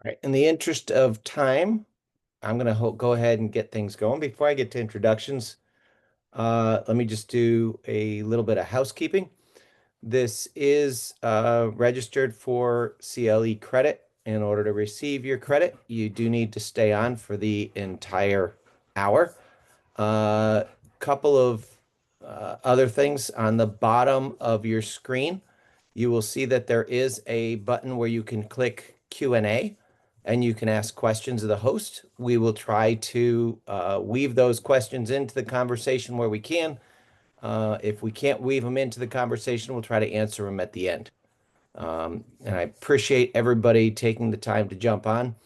Right. In the interest of time, I'm going to go ahead and get things going. Before I get to introductions, let me just do a little bit of housekeeping. This is registered for CLE credit. In order to receive your credit, you do need to stay on for the entire hour. Couple of other things on the bottom of your screen, you will see that there is a button where you can click Q&A and you can ask questions of the host. We will try to weave those questions into the conversation where we can. If we can't weave them into the conversation, we'll try to answer them at the end. And I appreciate everybody taking the time to jump on.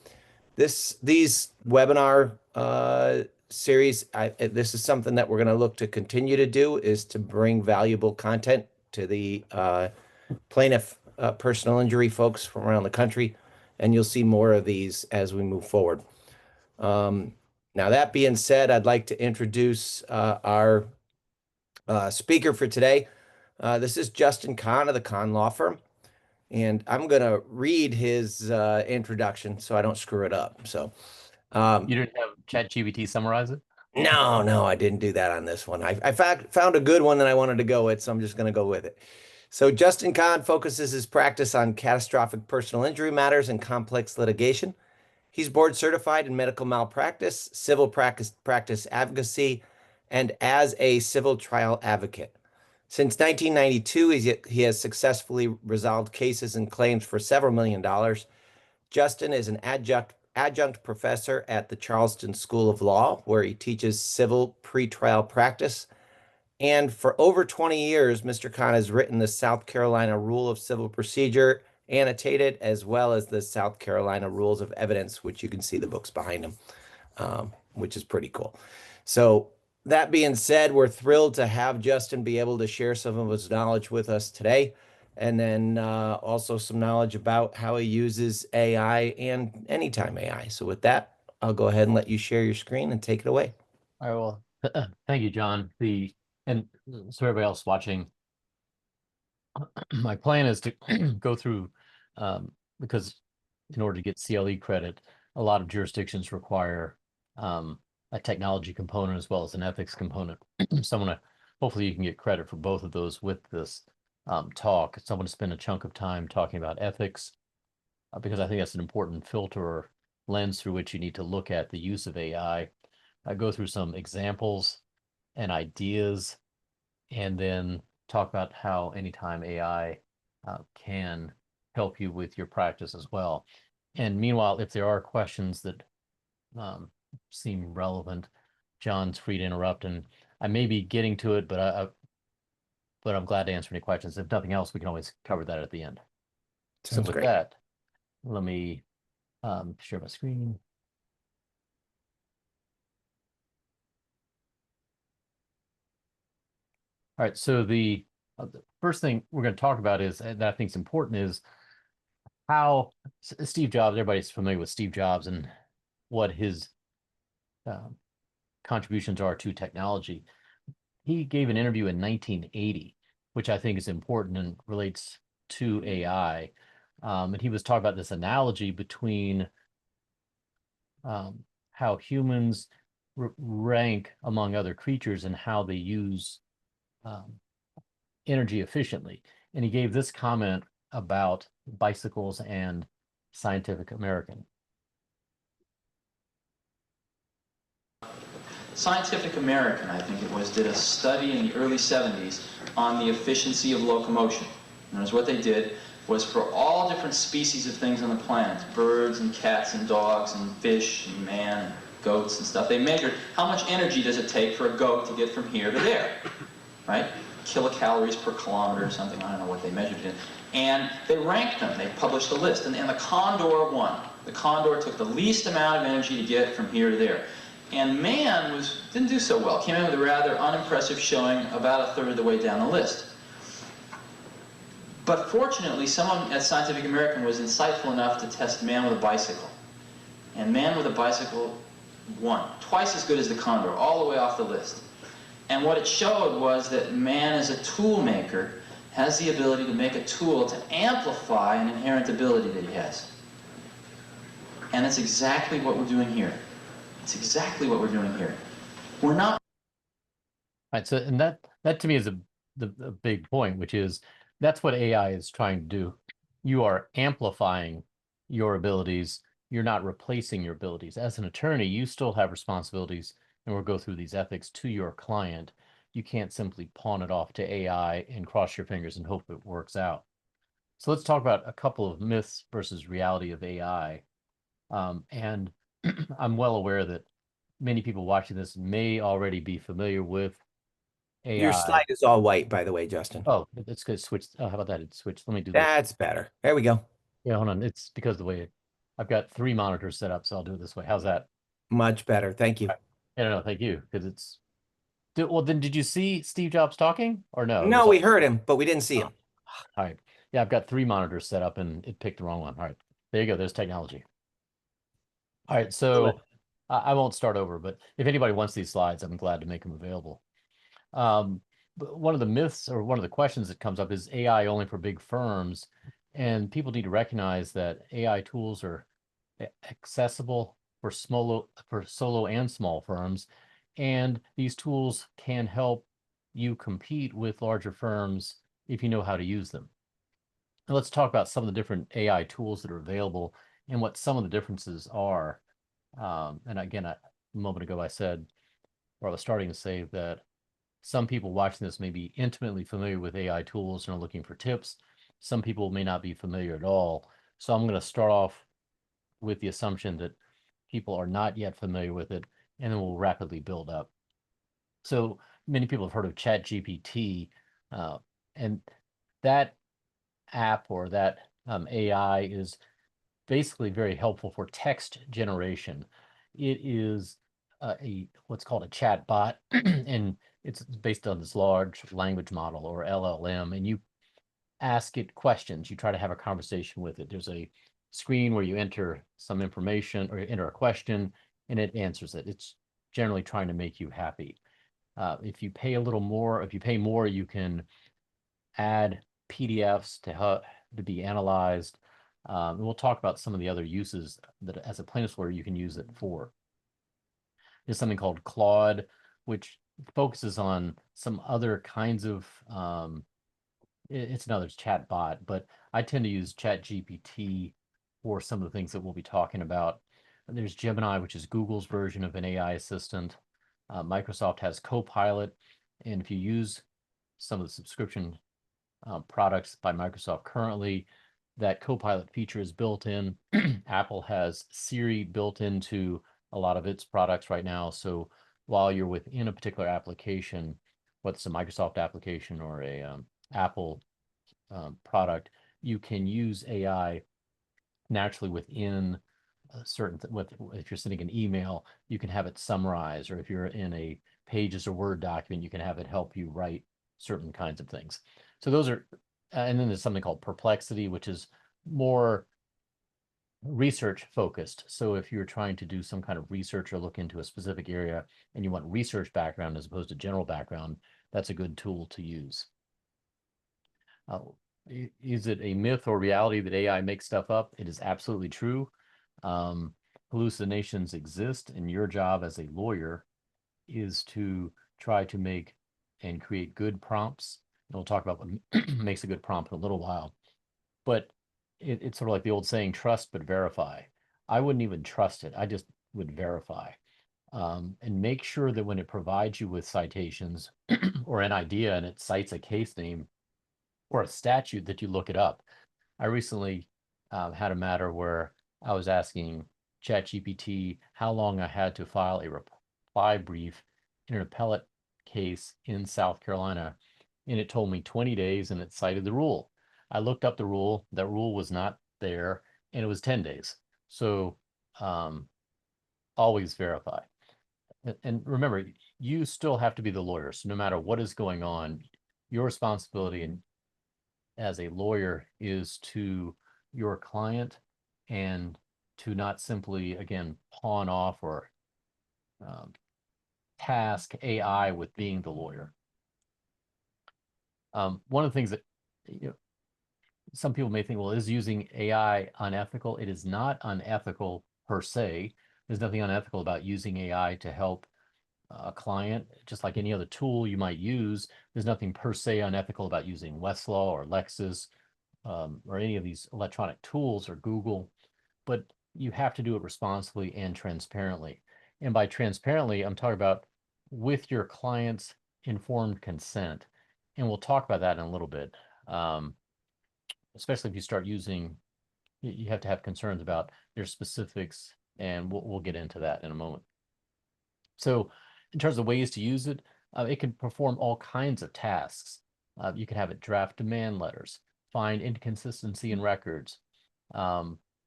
These webinar series, this is something that we're going to look to continue to do, is to bring valuable content to the plaintiff personal injury folks from around the country, and you'll see more of these as we move forward. Now, that being said, I'd like to introduce our speaker for today. This is Justin Kahn of the Kahn Law Firm, and I'm going to read his introduction so I don't screw it up. So, you didn't have ChatGPT summarize it? No, I didn't do that on this one. I found a good one that I wanted to go with, so I'm just going to go with it. So Justin Kahn focuses his practice on catastrophic personal injury matters and complex litigation. He's board certified in medical malpractice, civil practice advocacy, and as a civil trial advocate. Since 1992, he has successfully resolved cases and claims for several $1 million. Justin is an adjunct professor at the Charleston School of Law, where he teaches civil pretrial practice. And for over 20 years, Mr. Kahn has written the South Carolina Rule of Civil Procedure annotated, as well as the South Carolina Rules of Evidence, which you can see the books behind him, which is pretty cool. So that being said, we're thrilled to have Justin be able to share some of his knowledge with us today, and then also some knowledge about how he uses AI and Anytime AI. So with that, I'll go ahead and let you share your screen and take it away. All right, well, thank you, John. And so everybody else watching, my plan is to go through, because in order to get CLE credit, a lot of jurisdictions require a technology component as well as an ethics component. So hopefully you can get credit for both of those with this talk. So I'm going to spend a chunk of time talking about ethics, because I think that's an important filter or lens through which you need to look at the use of AI. I go through some examples and ideas, and then talk about how Anytime AI can help you with your practice as well. And meanwhile, if there are questions that seem relevant, John's free to interrupt, and I may be getting to it, but I'm glad to answer any questions. If nothing else, we can always cover that at the end. Sounds so with great. that, let me share my screen. All right, so the first thing we're going to talk about is, that I think is important, is how Steve Jobs, everybody's familiar with Steve Jobs and what his contributions are to technology. He gave an interview in 1980, which I think is important and relates to AI. And he was talking about this analogy between how humans rank among other creatures and how they use energy efficiently. And he gave this comment about bicycles and Scientific American. Scientific American, I think it was, did a study in the early 70s on the efficiency of locomotion. And what they did was, for all different species of things on the planet, birds and cats and dogs and fish and man and goats and stuff, they measured how much energy does it take for a goat to get from here to there, right? Kilocalories per kilometer or something, I don't know what they measured it in. And they ranked them, they published a list, and the condor won. The condor took the least amount of energy to get from here to there. And man didn't do so well, came in with a rather unimpressive showing about a third of the way down the list. But fortunately, someone at Scientific American was insightful enough to test man with a bicycle. And man with a bicycle won, twice as good as the condor, all the way off the list. And what it showed was that man, as a tool maker, has the ability to make a tool to amplify an inherent ability that he has. And that's exactly what we're doing here. It's exactly what we're doing here. We're not. Right. So, and that to me is the big point, which is that's what AI is trying to do. You are amplifying your abilities. You're not replacing your abilities. As an attorney, you still have responsibilities, and we'll go through these ethics to your client. You can't simply pawn it off to AI and cross your fingers and hope it works out. So let's talk about a couple of myths versus reality of AI. And I'm well aware that many people watching this may already be familiar with Your AI. slide is all white, by the way, Justin. Oh, it's good. Switch. Oh, how about that? It's switched. Let me do this. That's better. There we go. Yeah, hold on. It's because the way I've got 3 monitors set up, so I'll do it this way. How's that? Much better. Thank you. I don't know. Thank you, because it's. Well, then, did you see Steve Jobs talking or no? It No, was we heard him, but we didn't see him. all right. Yeah, I've got 3 monitors set up, and it picked the wrong one. All right, there you go. There's technology. All right, so I won't start over, but if anybody wants these slides, I'm glad to make them available. But one of the myths or one of the questions that comes up is AI only for big firms, and people need to recognize that AI tools are accessible for solo and small firms, and these tools can help you compete with larger firms if you know how to use them. Now, let's talk about some of the different AI tools that are available and what some of the differences are. And again, a moment ago I said, or I was starting to say that some people watching this may be intimately familiar with AI tools and are looking for tips. Some people may not be familiar at all. So I'm going to start off with the assumption that people are not yet familiar with it, and then we'll rapidly build up. So many people have heard of ChatGPT, and that app or that AI is basically very helpful for text generation. It is a what's called a chat bot, and it's based on this large language model or LLM, and you ask it questions. You try to have a conversation with it. There's a screen where you enter some information or enter a question, and it answers it. It's generally trying to make you happy. If you pay a little more, if you pay more, you can add PDFs to be analyzed. And we'll talk about some of the other uses that as a plaintiff's lawyer you can use it for. There's something called Claude, which focuses on some other kinds of it's another chat bot, but I tend to use ChatGPT for some of the things that we'll be talking about. There's Gemini, which is Google's version of an AI assistant. Microsoft has Copilot, and if you use some of the subscription products by Microsoft currently, that Copilot feature is built in. Apple has Siri built into a lot of its products right now. So while you're within a particular application, whether it's a Microsoft application or a Apple product, you can use AI naturally within a certain, if you're sending an email, you can have it summarize, or if you're in a Pages or Word document, you can have it help you write certain kinds of things. So those are, and then there's something called Perplexity, which is more research focused. So if you're trying to do some kind of research or look into a specific area and you want research background as opposed to general background, that's a good tool to use. Is it a myth or reality that AI makes stuff up? It is absolutely true. Hallucinations exist, and your job as a lawyer is to try to make and create good prompts. And we'll talk about what makes a good prompt in a little while. But it's sort of like the old saying, trust but verify. I wouldn't even trust it. I just would verify. And make sure that when it provides you with citations or an idea and it cites a case name or a statute, that you look it up. I recently had a matter where I was asking ChatGPT how long I had to file a reply brief in an appellate case in South Carolina, and it told me 20 days, and it cited the rule. I looked up the rule. That rule was not there, and it was 10 days. So always verify. And remember, you still have to be the lawyer. So no matter what is going on, your responsibility and as a lawyer is to your client, and to not simply, again, pawn off or task AI with being the lawyer. One of the things that some people may think, well, is using AI unethical? It is not unethical per se. There's nothing unethical about using AI to help a client, just like any other tool you might use. There's nothing per se unethical about using Westlaw or Lexis or any of these electronic tools or Google, but you have to do it responsibly and transparently. And by transparently, I'm talking about with your client's informed consent. And we'll talk about that in a little bit. Especially if you start using, you have to have concerns about their specifics, and we'll get into that in a moment. So in terms of ways to use it, it can perform all kinds of tasks. You can have it draft demand letters, find inconsistency in records,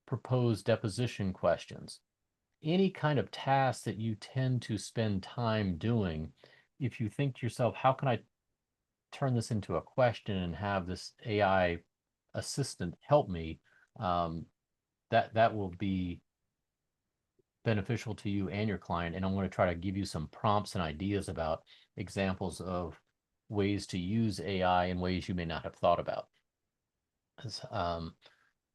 propose deposition questions, any kind of task that you tend to spend time doing. If you think to yourself, how can I turn this into a question and have this AI assistant help me, that will be beneficial to you and your client. And I'm going to try to give you some prompts and ideas about examples of ways to use AI in ways you may not have thought about.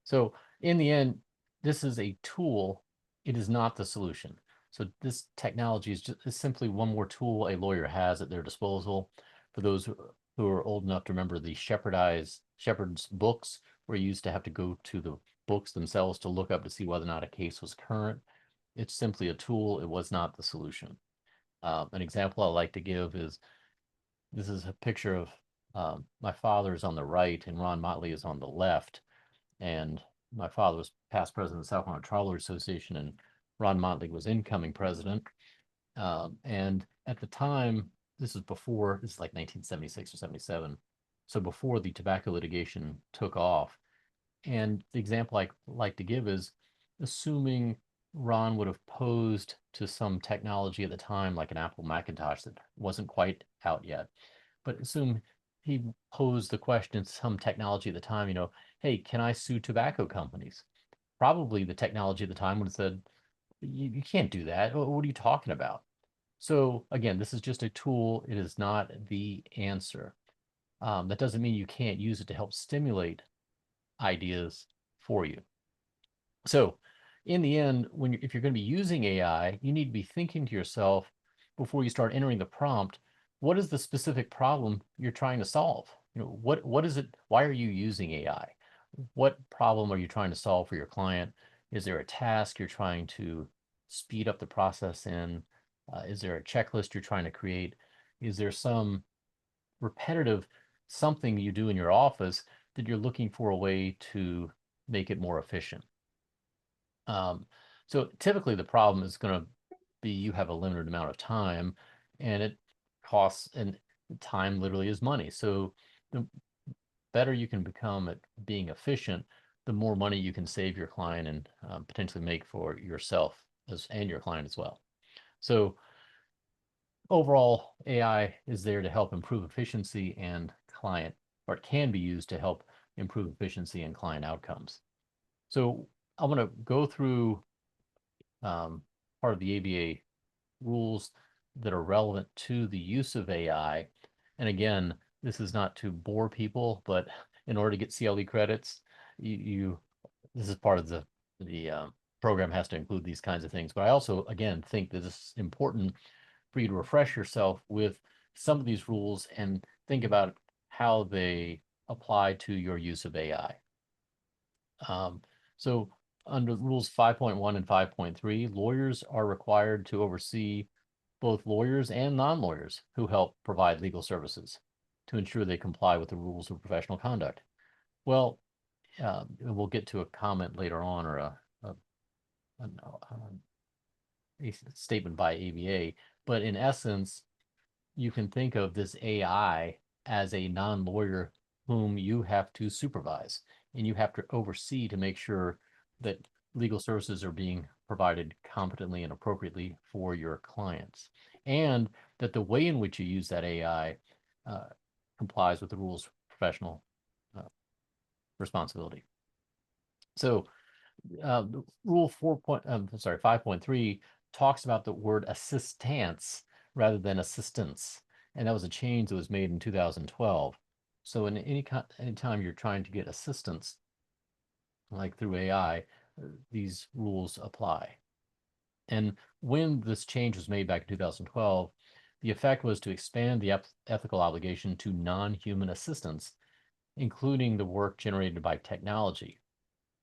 So in the end, this is a tool. It is not the solution. So this technology is simply one more tool a lawyer has at their disposal. For those who are old enough to remember the Shepherd's books, where you used to have to go to the books themselves to look up to see whether or not a case was current. It's simply a tool. It was not the solution. An example I like to give is, this is a picture of my father is on the right and Ron Motley is on the left. And my father was past president of the South Carolina Trial Lawyers Association, and Ron Motley was incoming president. And at the time, this is like 1976 or 77. So before the tobacco litigation took off. And the example I like to give is, assuming Ron would have posed to some technology at the time, like an Apple Macintosh that wasn't quite out yet. But assume he posed the question to some technology at the time, hey, can I sue tobacco companies? Probably the technology at the time would have said, you can't do that. What are you talking about? So again, this is just a tool. It is not the answer. That doesn't mean you can't use it to help stimulate ideas for you. So in the end, if you're going to be using AI, you need to be thinking to yourself before you start entering the prompt, what is the specific problem you're trying to solve? What is it? Why are you using AI? What problem are you trying to solve for your client? Is there a task you're trying to speed up the process in? Is there a checklist you're trying to create? Is there some repetitive something you do in your office that you're looking for a way to make it more efficient? So typically the problem is going to be you have a limited amount of time, and it costs, and time literally is money. So the better you can become at being efficient, the more money you can save your client and potentially make for yourself and your client as well. So overall, AI is there to help improve efficiency and client, or it can be used to help improve efficiency and client outcomes. So I'm going to go through part of the ABA rules that are relevant to the use of AI. And again, this is not to bore people, but in order to get CLE credits, this is part of the program has to include these kinds of things. But I also, again, think that it's important for you to refresh yourself with some of these rules and think about how they apply to your use of AI. So under rules 5.1 and 5.3, lawyers are required to oversee both lawyers and non-lawyers who help provide legal services to ensure they comply with the rules of professional conduct. Well, we'll get to a comment later on, or a statement by ABA, but in essence, you can think of this AI as a non-lawyer whom you have to supervise and you have to oversee to make sure that legal services are being provided competently and appropriately for your clients, and that the way in which you use that AI complies with the rules of professional responsibility. So rule 5.3 talks about the word assistance rather than assistance. And that was a change that was made in 2012. So in anytime you're trying to get assistance, like through AI, these rules apply. And when this change was made back in 2012, the effect was to expand the ethical obligation to non-human assistants, including the work generated by technology.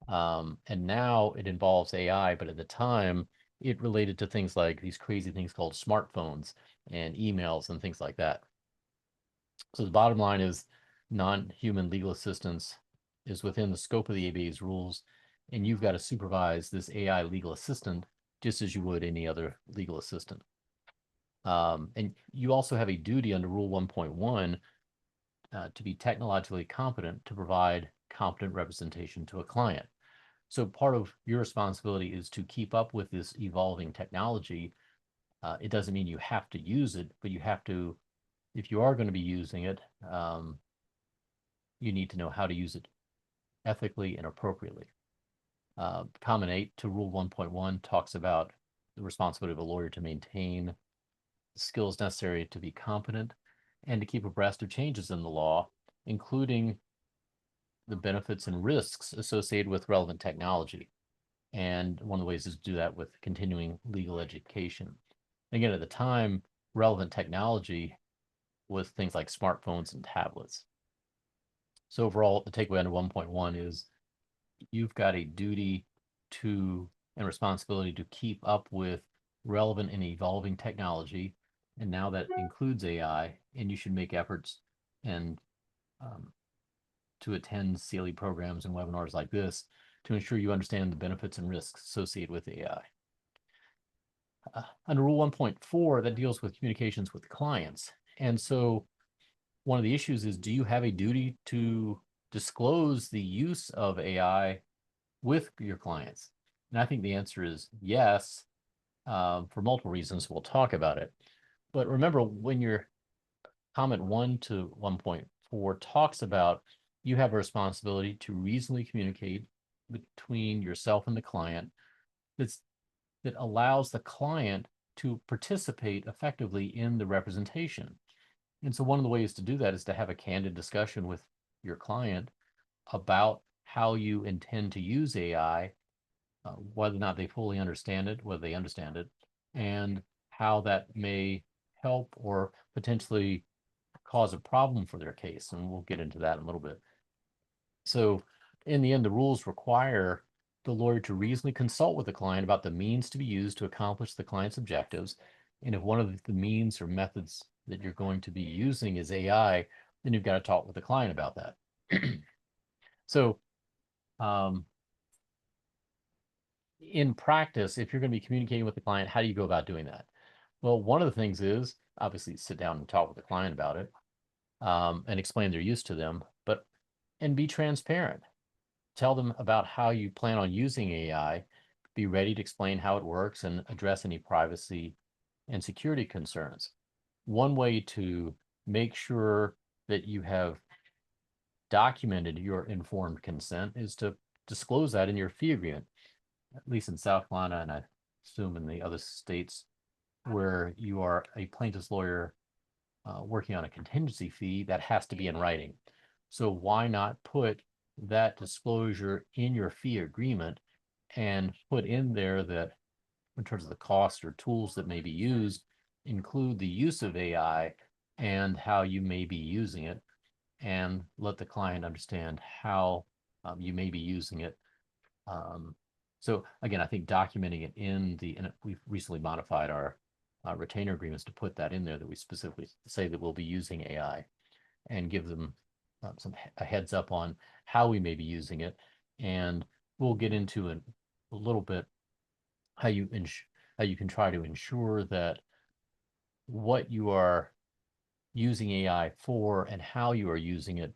And now it involves AI, but at the time, it related to things like these crazy things called smartphones and emails and things like that. So the bottom line is non-human legal assistance is within the scope of the ABA's rules, and you've got to supervise this AI legal assistant just as you would any other legal assistant. And you also have a duty under Rule 1.1 to be technologically competent to provide competent representation to a client. So part of your responsibility is to keep up with this evolving technology. It doesn't mean you have to use it, but you have to, if you are going to be using it, you need to know how to use it ethically and appropriately. Comment 8 to Rule 1.1 talks about the responsibility of a lawyer to maintain the skills necessary to be competent and to keep abreast of changes in the law, including the benefits and risks associated with relevant technology. And one of the ways is to do that with continuing legal education. Again, at the time, relevant technology was things like smartphones and tablets. So overall, the takeaway under 1.1 is you've got a duty to and responsibility to keep up with relevant and evolving technology. And now that includes AI, and you should make efforts and to attend CLE programs and webinars like this to ensure you understand the benefits and risks associated with AI. Under Rule 1.4, that deals with communications with clients. And so one of the issues is, do you have a duty to disclose the use of AI with your clients? And I think the answer is yes, for multiple reasons. We'll talk about it. But remember, when your comment 1 to 1.4 talks about you have a responsibility to reasonably communicate between yourself and the client that allows the client to participate effectively in the representation. And so one of the ways to do that is to have a candid discussion with your client about how you intend to use AI, whether or not they fully understand it, whether they understand it, and how that may help or potentially cause a problem for their case. And we'll get into that in a little bit. So in the end, the rules require the lawyer to reasonably consult with the client about the means to be used to accomplish the client's objectives. And if one of the means or methods that you're going to be using is AI, then you've got to talk with the client about that. So in practice, if you're going to be communicating with the client, how do you go about doing that? Well, one of the things is obviously sit down and talk with the client about it and explain their use to them, and be transparent. Tell them about how you plan on using AI, be ready to explain how it works and address any privacy and security concerns. One way to make sure that you have documented your informed consent is to disclose that in your fee agreement, at least in South Carolina, and I assume in the other states where you are a plaintiff's lawyer working on a contingency fee, that has to be in writing. So why not put that disclosure in your fee agreement and put in there that in terms of the cost or tools that may be used, include the use of AI and how you may be using it, and let the client understand how you may be using it. So again, I think documenting it and we've recently modified our retainer agreements to put that in there, that we specifically say that we'll be using AI and give them a heads up on how we may be using it. And we'll get into a little bit how you can try to ensure that what you are using AI for and how you are using it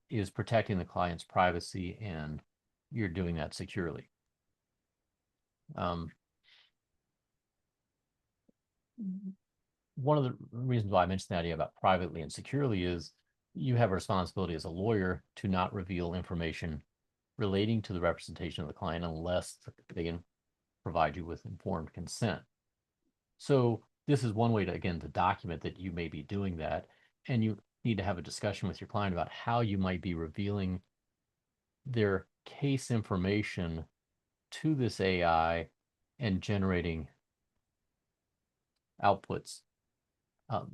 is protecting the client's privacy, and you're doing that securely. One of the reasons why I mentioned the idea about privately and securely is you have a responsibility as a lawyer to not reveal information relating to the representation of the client unless they can provide you with informed consent. So this is one way to, again, to document that you may be doing that, and you need to have a discussion with your client about how you might be revealing their case information to this AI and generating outputs.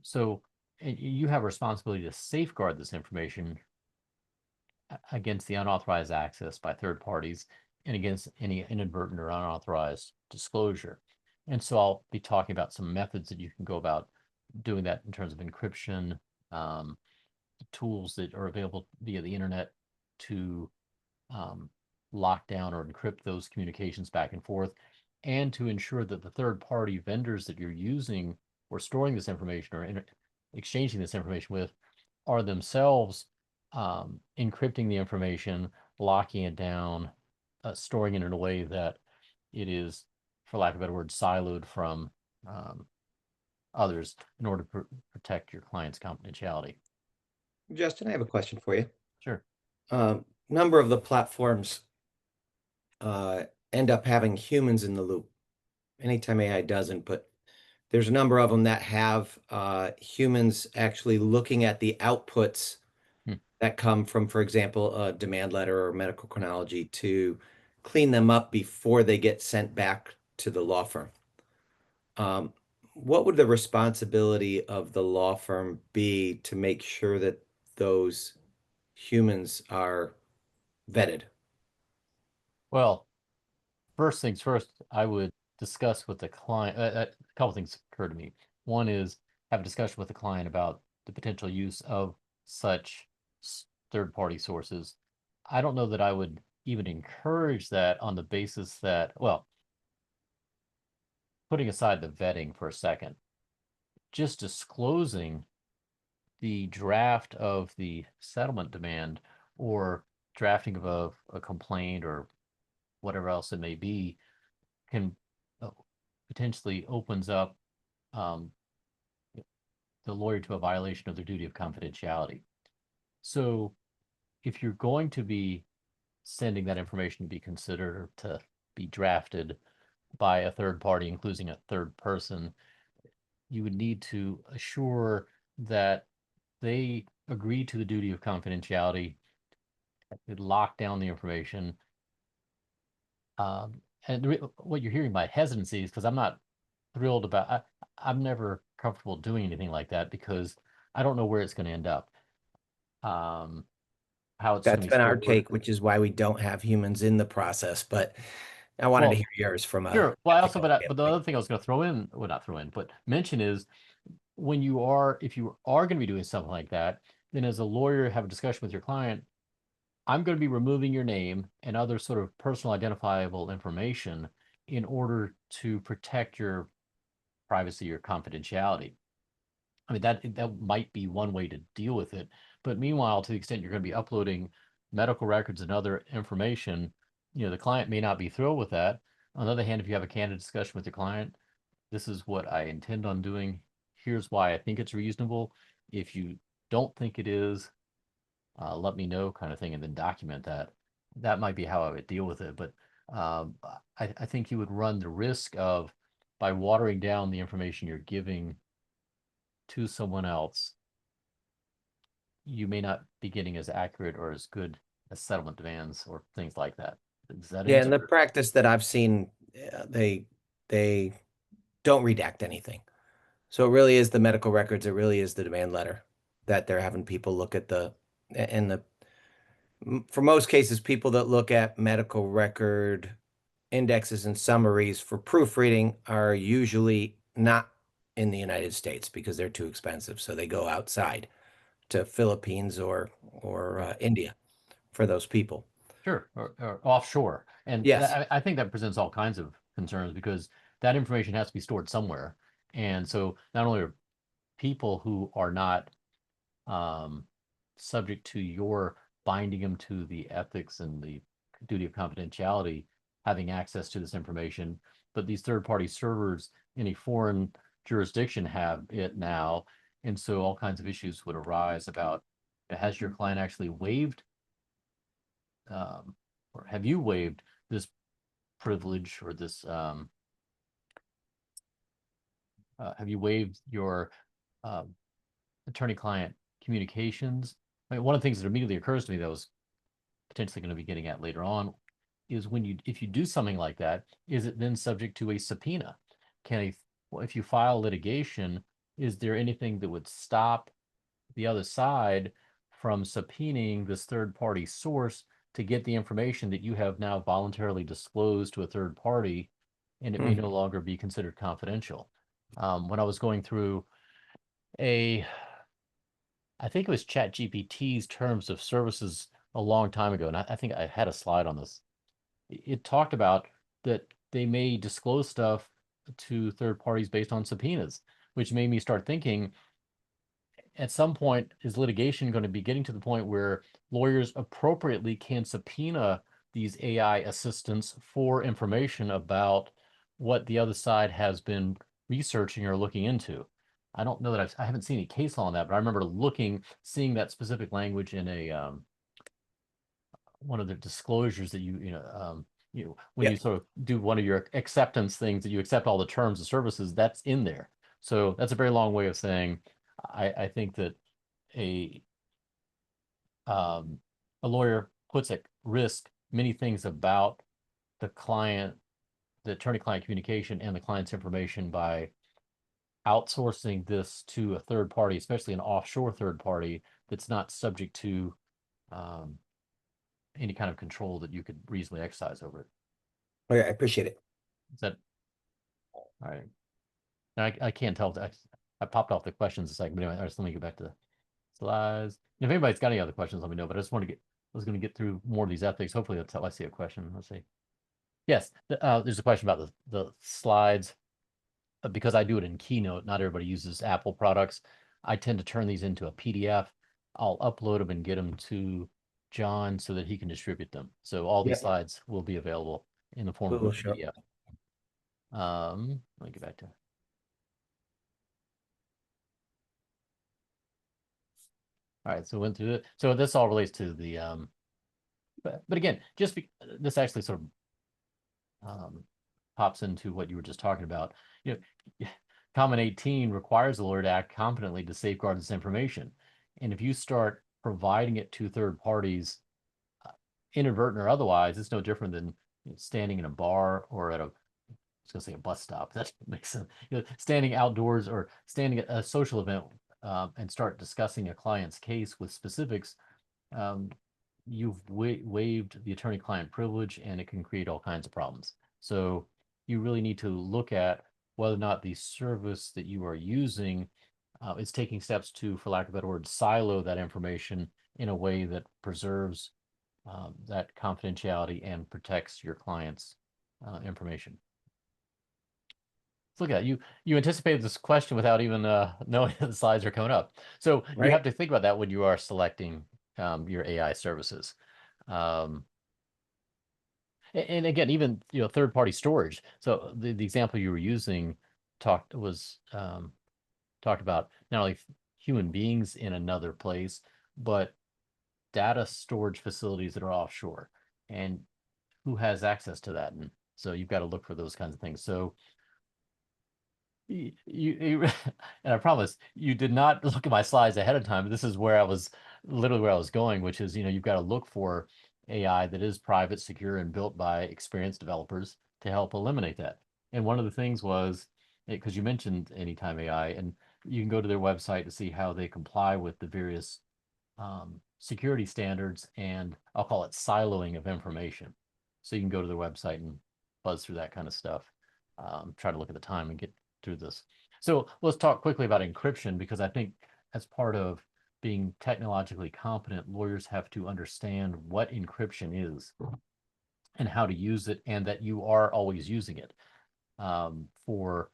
So you have a responsibility to safeguard this information against the unauthorized access by third parties and against any inadvertent or unauthorized disclosure. And so I'll be talking about some methods that you can go about doing that in terms of encryption, tools that are available via the internet to lock down or encrypt those communications back and forth, and to ensure that the third party vendors that you're using or storing this information or exchanging this information with are themselves encrypting the information, locking it down, storing it in a way that it is, for lack of a better word, siloed from others in order to protect your client's confidentiality. Justin, I have a question for you. Sure. Number of the platforms end up having humans in the loop. Anytime AI doesn't, but there's a number of them that have humans actually looking at the outputs that come from, for example, a demand letter or medical chronology to clean them up before they get sent back to the law firm. What would the responsibility of the law firm be to make sure that those humans are vetted? Well, first things first, I would discuss with the client. A couple things occur to me. One is have a discussion with the client about the potential use of such third-party sources. I don't know that I would even encourage that on the basis that, well, putting aside the vetting for a second, just disclosing the draft of the settlement demand or drafting of a complaint or whatever else it may be can potentially opens up the lawyer to a violation of their duty of confidentiality. So if you're going to be sending that information to be considered or to be drafted by a third party, including a third person, you would need to assure that they agree to the duty of confidentiality, lock down the information. And what you're hearing by hesitancy is because I'm not thrilled about, I'm never comfortable doing anything like that because I don't know where it's going to end up. How it's going That's to be been our stored. take, which is why we don't have humans in the process, but I wanted to Well, hear yours from a sure. Well, I also, ethical but the standpoint. other thing I was going to throw in, well, not throw in, but mention is when you are, if you are going to be doing something like that, then as a lawyer, have a discussion with your client. I'm going to be removing your name and other sort of personal identifiable information in order to protect your privacy or confidentiality. I mean, that might be one way to deal with it. But meanwhile, to the extent you're going to be uploading medical records and other information, the client may not be thrilled with that. On the other hand, if you have a candid discussion with the client, this is what I intend on doing. Here's why I think it's reasonable. If you don't think it is, let me know, kind of thing, and then document that. That might be how I would deal with it. But I think you would run the risk of, by watering down the information you're giving to someone else, you may not be getting as accurate or as good as settlement demands or things like that. Does that Yeah, and the answer? practice that I've seen, they don't redact anything. So it really is the medical records, it really is the demand letter that they're having people look at for most cases, people that look at medical record indexes and summaries for proofreading are usually not in the United States because they're too expensive. So they go outside to Philippines or Right. India for those people. Sure, or offshore. And Yes. I think that presents all kinds of concerns because that information has to be stored somewhere. And so not only are people who are not subject to your binding them to the ethics and the duty of confidentiality having access to this information, but these third-party servers in a foreign jurisdiction have it now. And so all kinds of issues would arise about, has your client actually waived or have you waived this privilege or this have you waived your attorney-client communications? I mean, one of the things that immediately occurs to me that was potentially going to be getting at later on is if you do something like that, is it then subject to a subpoena? If you file litigation, is there anything that would stop the other side from subpoenaing this third party source to get the information that you have now voluntarily disclosed to a third party, and it may no longer be considered confidential? When I was going through I think it was ChatGPT's terms of services a long time ago, and I think I had a slide on this. It talked about that they may disclose stuff to third parties based on subpoenas, which made me start thinking, at some point, is litigation going to be getting to the point where lawyers appropriately can subpoena these AI assistants for information about what the other side has been researching or looking into? I don't know that I haven't seen any case law on that, but I remember seeing that specific language in one of the disclosures that when you sort of do one of your acceptance things, that you accept all the terms of services, that's in there. So that's a very long way of saying I think that a lawyer puts at risk many things about the attorney-client communication and the client's information by outsourcing this to a third party, especially an offshore third party that's not subject to any kind of control that you could reasonably exercise over it. Okay, I appreciate it. Is that all right? And I can't tell if I popped off the questions a second, but anyway, just let me get back to the slides. And if anybody's got any other questions, let me know. But I was going to get through more of these ethics. Hopefully that's how I see a question. Let's see. Yes, there's a question about the slides. Because I do it in Keynote, not everybody uses Apple products. I tend to turn these into a PDF. I'll upload them and get them to John so that he can distribute them. So all these slides will be available in the form of a PDF. Let me get back to. All right, so we went through it. So this all relates to the but again, this actually sort of pops into what you were just talking about. Common 18 requires the lawyer to act competently to safeguard this information. And if you start providing it to third parties, inadvertent or otherwise, it's no different than standing in a bar or at I was going to say a bus stop. That makes sense. Standing outdoors or standing at a social event and start discussing a client's case with specifics. You've waived the attorney-client privilege, and it can create all kinds of problems. So you really need to look at whether or not the service that you are using is taking steps to, for lack of a better word, silo that information in a way that preserves that confidentiality and protects your client's information. Let's look at it. You anticipated this question without even knowing that the slides are coming up. So you have to think about that when you are selecting your AI services. And again, even third-party storage. So the example you were using talked about not only human beings in another place, but data storage facilities that are offshore, and who has access to that. And so you've got to look for those kinds of things. So you and I promise you did not look at my slides ahead of time, but this is literally where I was going, which is, you've got to look for AI that is private, secure, and built by experienced developers to help eliminate that. And one of the things was, because you mentioned Anytime AI, and you can go to their website to see how they comply with the various security standards, and I'll call it siloing of information. So you can go to their website and buzz through that kind of stuff. Try to look at the time and get through this. So let's talk quickly about encryption, because I think as part of being technologically competent, lawyers have to understand what encryption is and how to use it, and that you are always using it for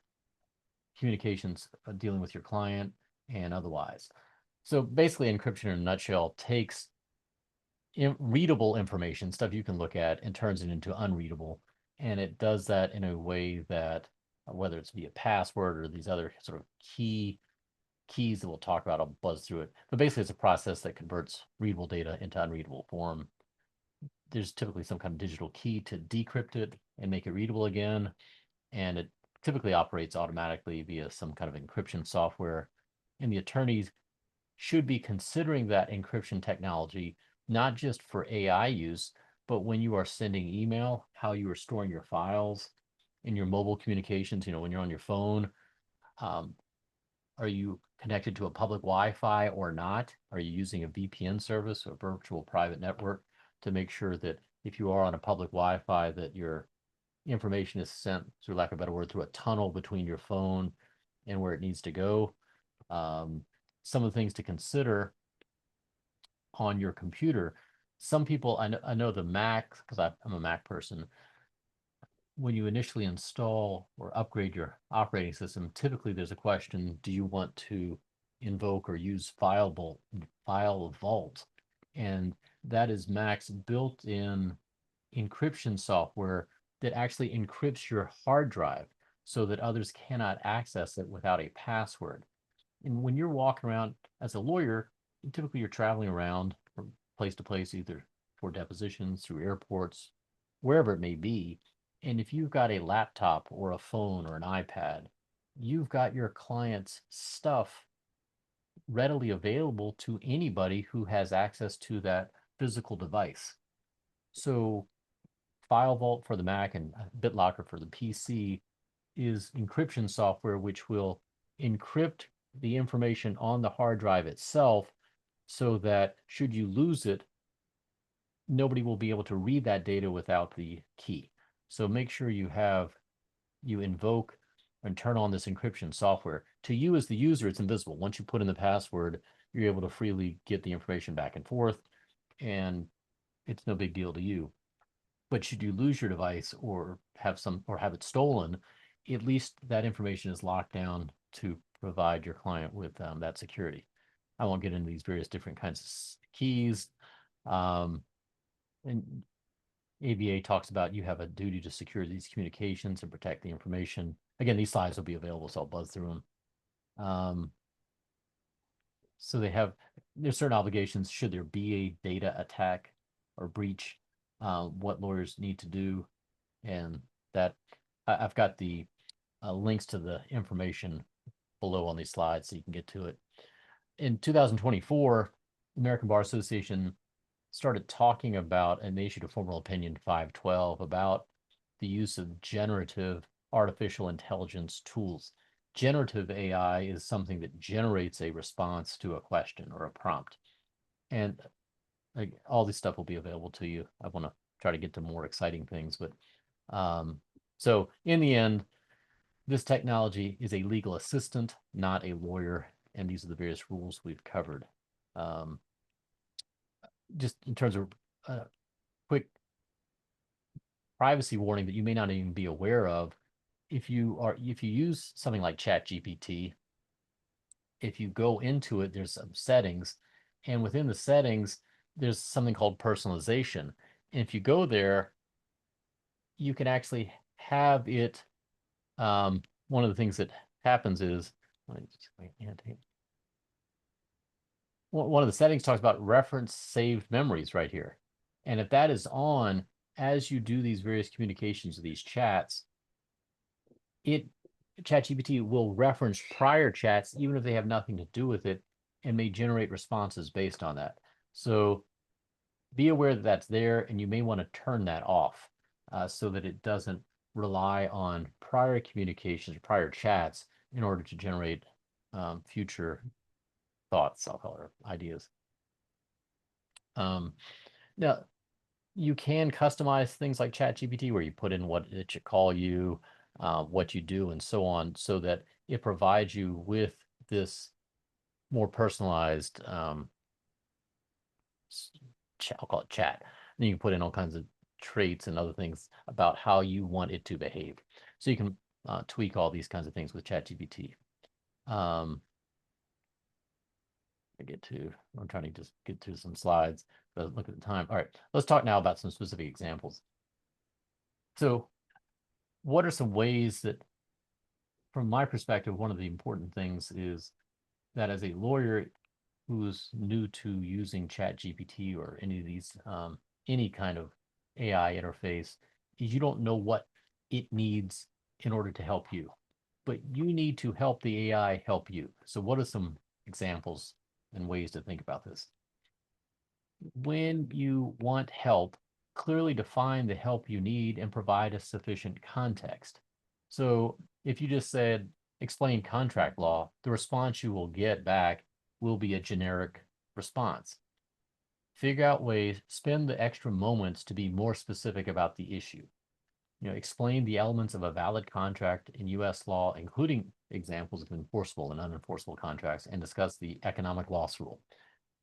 communications, dealing with your client and otherwise. So basically, encryption in a nutshell takes readable information, stuff you can look at, and turns it into unreadable. And it does that in a way that, whether it's via password or these other sort of keys that we'll talk about, I'll buzz through it. But basically, it's a process that converts readable data into unreadable form. There's typically some kind of digital key to decrypt it and make it readable again. And it typically operates automatically via some kind of encryption software. And the attorneys should be considering that encryption technology, not just for AI use, but when you are sending email, how you are storing your files in your mobile communications, when you're on your phone, are you connected to a public Wi-Fi or not? Are you using a VPN service or virtual private network to make sure that if you are on a public Wi-Fi that your information is sent, through lack of a better word, through a tunnel between your phone and where it needs to go? Some of the things to consider on your computer. Some people, I know the Mac, because I'm a Mac person, when you initially install or upgrade your operating system, typically there's a question, do you want to invoke or use File Vault? And that is Mac's built-in encryption software that actually encrypts your hard drive so that others cannot access it without a password. And when you're walking around as a lawyer, typically you're traveling around from place to place, either for depositions, through airports, wherever it may be. And if you've got a laptop or a phone or an iPad, you've got your client's stuff readily available to anybody who has access to that physical device. So File Vault for the Mac and BitLocker for the PC is encryption software which will encrypt the information on the hard drive itself so that should you lose it, nobody will be able to read that data without the key. So make sure you invoke and turn on this encryption software. To you as the user, it's invisible. Once you put in the password, you're able to freely get the information back and forth, and it's no big deal to you. But should you lose your device or have it stolen, at least that information is locked down to provide your client with that security. I won't get into these various different kinds of keys. And ABA talks about you have a duty to secure these communications and protect the information. Again, these slides will be available, so I'll buzz through them. So there's certain obligations should there be a data attack or breach, what lawyers need to do. And that I've got the links to the information below on these slides so you can get to it. In 2024, the American Bar Association started talking about, and they issued a formal opinion 512 about the use of generative artificial intelligence tools. Generative AI is something that generates a response to a question or a prompt. And all this stuff will be available to you. I want to try to get to more exciting things, but so in the end, this technology is a legal assistant, not a lawyer, and these are the various rules we've covered. Just in terms of quick privacy warning that you may not even be aware of, if you use something like ChatGPT, if you go into it, there's some settings, and within the settings, there's something called personalization. And if you go there, you can actually have it. One of the things that happens is, one of the settings talks about reference saved memories right here. And if that is on, as you do these various communications, these chats, ChatGPT will reference prior chats, even if they have nothing to do with it, and may generate responses based on that. So be aware that that's there, and you may want to turn that off so that it doesn't rely on prior communications or prior chats in order to generate future thoughts, I'll call it, ideas. Now, you can customize things like ChatGPT where you put in what it should call you, what you do, and so on, so that it provides you with this more personalized, I'll call it chat. Then you can put in all kinds of traits and other things about how you want it to behave. So you can tweak all these kinds of things with ChatGPT. I'm trying to just get to some slides, but look at the time. All right, let's talk now about some specific examples. So what are some ways that, from my perspective, one of the important things is that as a lawyer who's new to using ChatGPT or any of these, any kind of AI interface, is you don't know what it needs in order to help you, but you need to help the AI help you. So what are some examples and ways to think about this? When you want help clearly define the help you need and provide a sufficient context. So if you just said, explain contract law, the response you will get back will be a generic response. Figure out ways, spend the extra moments to be more specific about the issue. Explain the elements of a valid contract in U.S. law, including examples of enforceable and unenforceable contracts, and discuss the economic loss rule.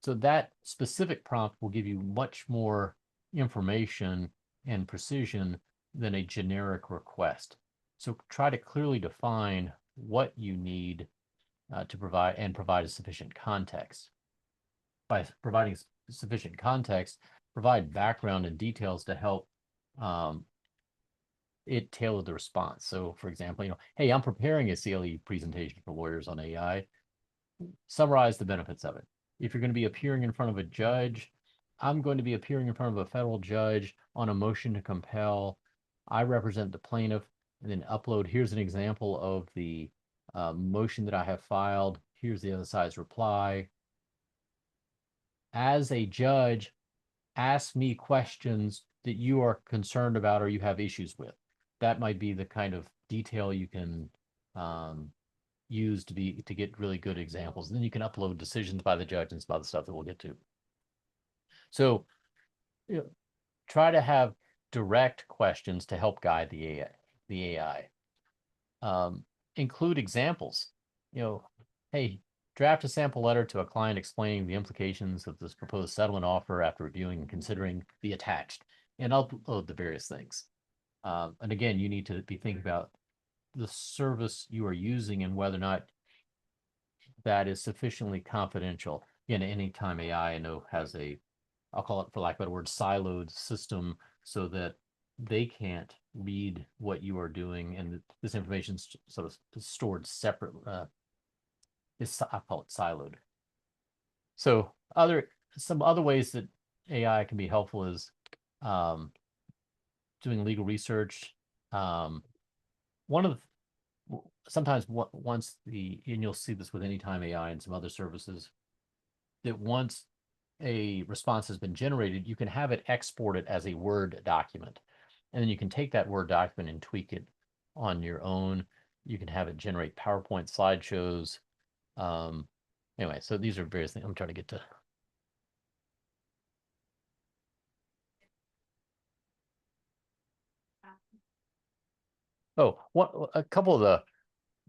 So that specific prompt will give you much more information and precision than a generic request. So try to clearly define what you need to provide a sufficient context. By providing sufficient context, provide background and details to help it tailor the response. So for example, hey, I'm preparing a CLE presentation for lawyers on AI. Summarize the benefits of it. If you're going to be appearing in front of a judge, I'm going to be appearing in front of a federal judge on a motion to compel. I represent the plaintiff, and then upload. Here's an example of the motion that I have filed. Here's the other side's reply. As a judge, ask me questions that you are concerned about or you have issues with. That might be the kind of detail you can use to get really good examples. And then you can upload decisions by the judge and some other stuff that we'll get to. So try to have direct questions to help guide the AI. Include examples. Hey, draft a sample letter to a client explaining the implications of this proposed settlement offer after reviewing and considering the attached, and upload the various things. And again, you need to be thinking about the service you are using and whether or not that is sufficiently confidential. Again, Anytime AI, I know, has I'll call it, for lack of a better word, siloed system so that they can't read what you are doing, and this information is sort of stored separate. I call it siloed. So some other ways that AI can be helpful is doing legal research. Sometimes and you'll see this with Anytime AI and some other services, that once a response has been generated, you can have it exported as a Word document. And then you can take that Word document and tweak it on your own. You can have it generate PowerPoint slideshows. Anyway, so these are various things I'm trying to get to. Oh, a couple of the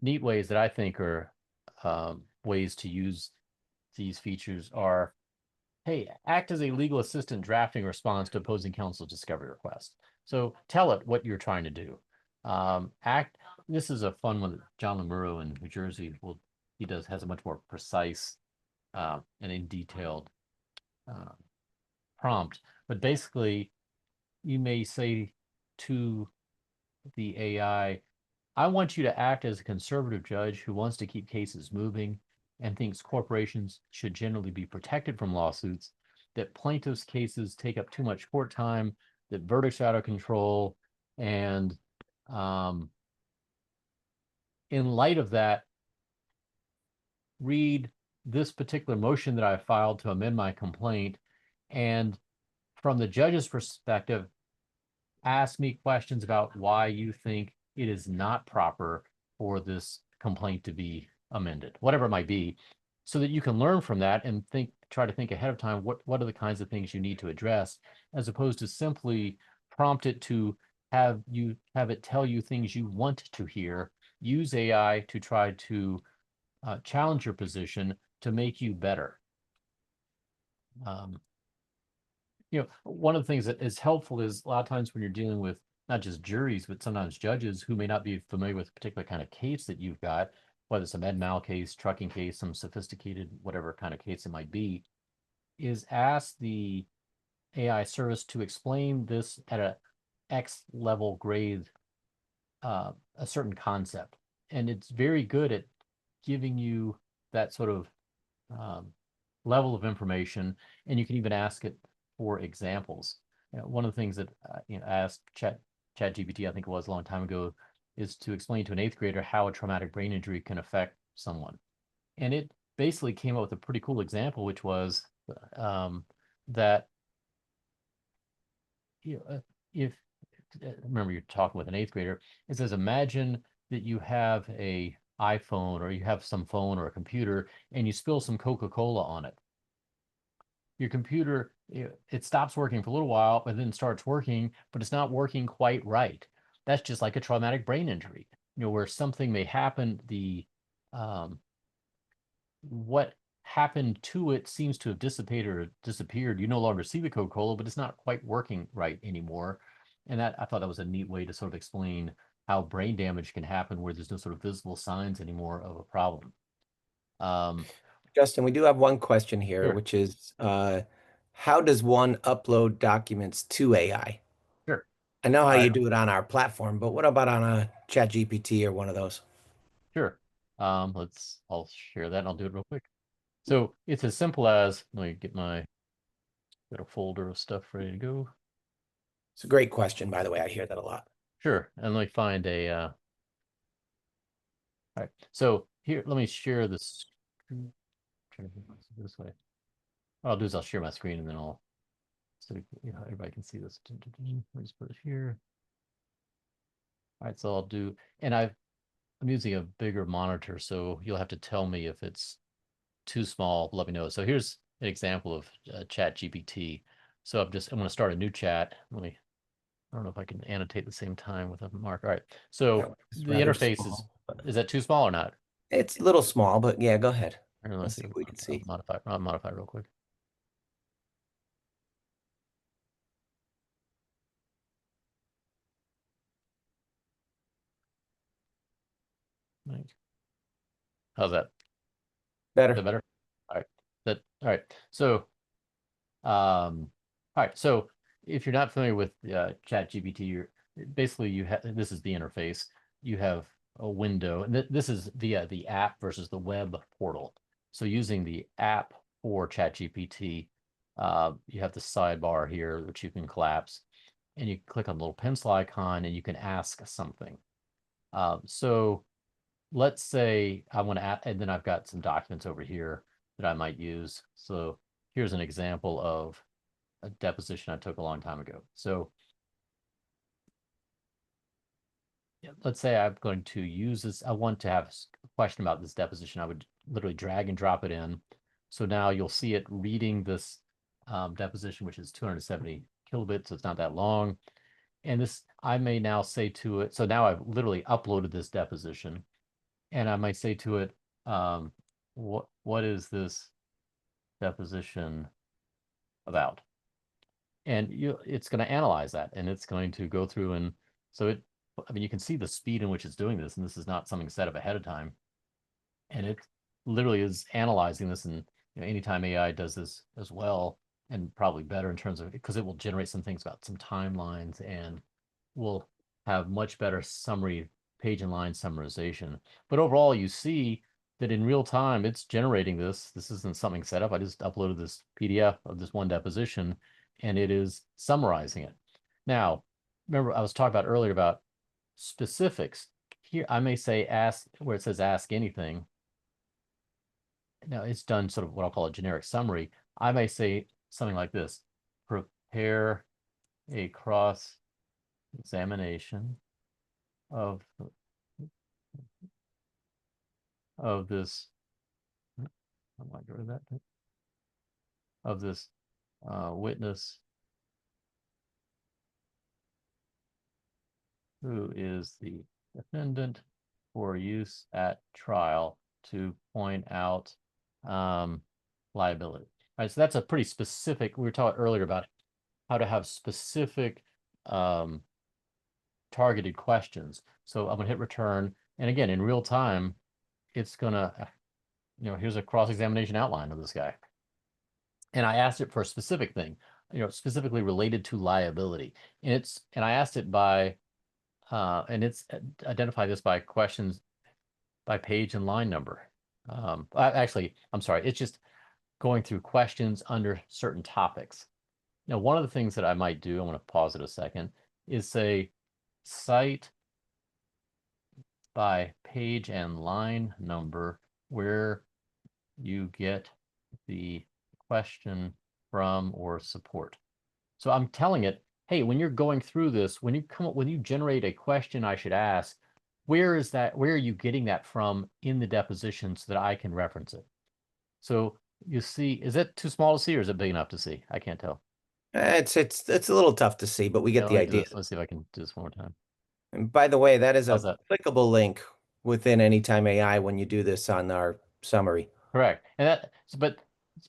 neat ways that I think are ways to use these features are, hey, act as a legal assistant drafting a response to opposing counsel's discovery request. So tell it what you're trying to do. This is a fun one that John Lemuro in New Jersey has a much more precise and in detailed prompt. But basically, you may say to the AI, I want you to act as a conservative judge who wants to keep cases moving and thinks corporations should generally be protected from lawsuits, that plaintiffs' cases take up too much court time, that verdicts are out of control, and in light of that, read this particular motion that I filed to amend my complaint, and from the judge's perspective, ask me questions about why you think it is not proper for this complaint to be amended, whatever it might be, so that you can learn from that and try to think ahead of time, what are the kinds of things you need to address, as opposed to simply prompt it to have it tell you things you want to hear. Use AI to try to challenge your position to make you better. One of the things that is helpful is a lot of times when you're dealing with not just juries, but sometimes judges who may not be familiar with a particular kind of case that you've got, whether it's a med mal case, trucking case, some sophisticated, whatever kind of case it might be, is ask the AI service to explain this at a X level grade, a certain concept. And it's very good at giving you that sort of level of information, and you can even ask it for examples. One of the things that I asked ChatGPT, I think it was a long time ago, is to explain to an 8th grader how a traumatic brain injury can affect someone. And it basically came up with a pretty cool example, which was that if remember you're talking with an 8th grader, it says imagine that you have a iPhone or you have some phone or a computer and you spill some Coca-Cola on it. Your computer, it stops working for a little while, but then starts working, but it's not working quite right. That's just like a traumatic brain injury, where something may happen. What happened to it seems to have dissipated or disappeared. You no longer see the Coca-Cola, but it's not quite working right anymore. And I thought that was a neat way to sort of explain how brain damage can happen where there's no sort of visible signs anymore of a problem. Justin, we do have one question here, Sure. which is, how does one upload documents to AI? Sure. I know how All you right. do it on our platform, but what about on a ChatGPT or one of those? Sure. I'll share that and I'll do it real quick. So it's as simple as, let me get got a folder of stuff ready to go. It's a great question, by the way. I hear that a lot. Sure. And let me find all right. So here, let me share this. Trying to do this way. What I'll do is I'll share my screen and then so everybody can see this. I'll just put it here. All right, so I'll do, and I'm using a bigger monitor, so you'll have to tell me if it's too small. Let me know. So here's an example of Chat GPT. So I'm going to start a new chat. I don't know if I can annotate at the same time with a mark. All right. So It's the rather interface small, but is that too small or not? it's a little small, but yeah, go ahead. Let's Let's see if we can see. I'll modify real quick. How's that? Better. Is that better? All right. All right. So all right. So if you're not familiar with Chat GPT, basically you have, this is the interface. You have a window, and this is via the app versus the web portal. So using the app for Chat GPT, you have the sidebar here, which you can collapse, and you click on the little pencil icon, and you can ask something. So let's say I want to add, and then I've got some documents over here that I might use. So here's an example of a deposition I took a long time ago. So let's say I'm going to use this. I want to have a question about this deposition. I would literally drag and drop it in. So now you'll see it reading this deposition, which is 270 kilobits. So it's not that long. And this, I may now say to it, so now I've literally uploaded this deposition, and I might say to it, what is this deposition about? And it's going to analyze that, and it's going to go through, and so I mean, you can see the speed in which it's doing this, and this is not something set up ahead of time. And it literally is analyzing this, and Anytime AI does this as well, and probably better in terms of, because it will generate some things about some timelines and will have much better summary, page and line summarization. But overall, you see that in real time, it's generating this. This isn't something set up. I just uploaded this PDF of this one deposition, and it is summarizing it. Now, remember I was talking about earlier about specifics. Here, I may say ask, where it says ask anything. Now it's done sort of what I'll call a generic summary. I may say something like this: prepare a cross examination of this. I might go to that. Of this witness who is the defendant for use at trial to point out liability. All right, so that's a pretty specific. We were talking earlier about how to have specific targeted questions. So I'm going to hit return, and again, in real time, it's gonna, here's a cross-examination outline of this guy. And I asked it for a specific thing, specifically related to liability. And I asked it by, and it's identify this by questions by page and line number. Actually, I'm sorry, it's just going through questions under certain topics. Now, one of the things that I might do, I want to pause it a second, is say cite by page and line number where you get the question from or support. So I'm telling it hey, when you're going through this, when you generate a question I should ask, where are you getting that from in the deposition so that I can reference it? So you see, is it too small to see or is it big enough to see? I can't tell. It's a little tough to see, but we Yeah, get let the me do idea. this. Let's see if I can do this one more time. And by the way, that is How's a that? clickable link within Anytime AI when you do this on our summary. Correct. And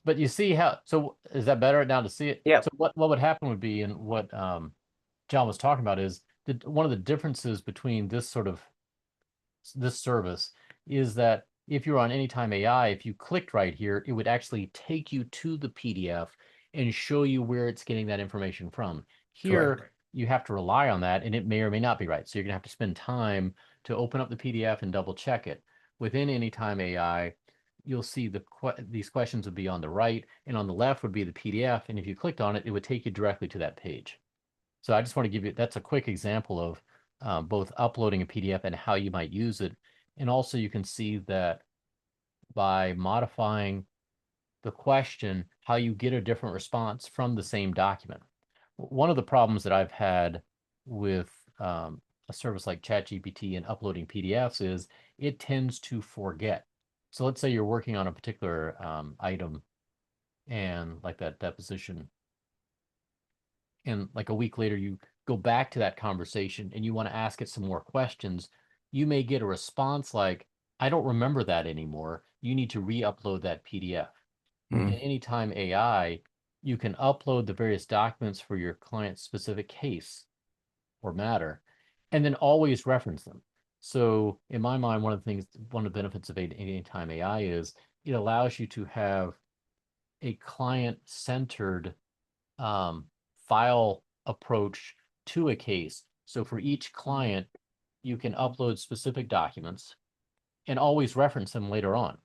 but you see how, so is that better now to see it? Yep. So what would happen would be, and what John was talking about is that one of the differences between this service is that if you're on Anytime AI, if you clicked right here, it would actually take you to the PDF and show you where it's getting that information from. Here, Correct. you have to rely on that, and it may or may not be right. So you're gonna have to spend time to open up the PDF and double check it. Within Anytime AI, you'll see these questions would be on the right, and on the left would be the PDF. And if you clicked on it, it would take you directly to that page. So I just want to give you, that's a quick example of both uploading a PDF and how you might use it. And also you can see that by modifying the question, how you get a different response from the same document. One of the problems that I've had with a service like ChatGPT and uploading PDFs is it tends to forget. So let's say you're working on a particular item and like that deposition, and like a week later you go back to that conversation and you want to ask it some more questions, you may get a response like, I don't remember that anymore. You need to re-upload that PDF. Hmm. In Anytime AI, you can upload the various documents for your client's specific case or matter, and then always reference them. So in my mind, one of the benefits of Anytime AI is it allows you to have a client-centered file approach to a case. So for each client, you can upload specific documents and always reference them later on.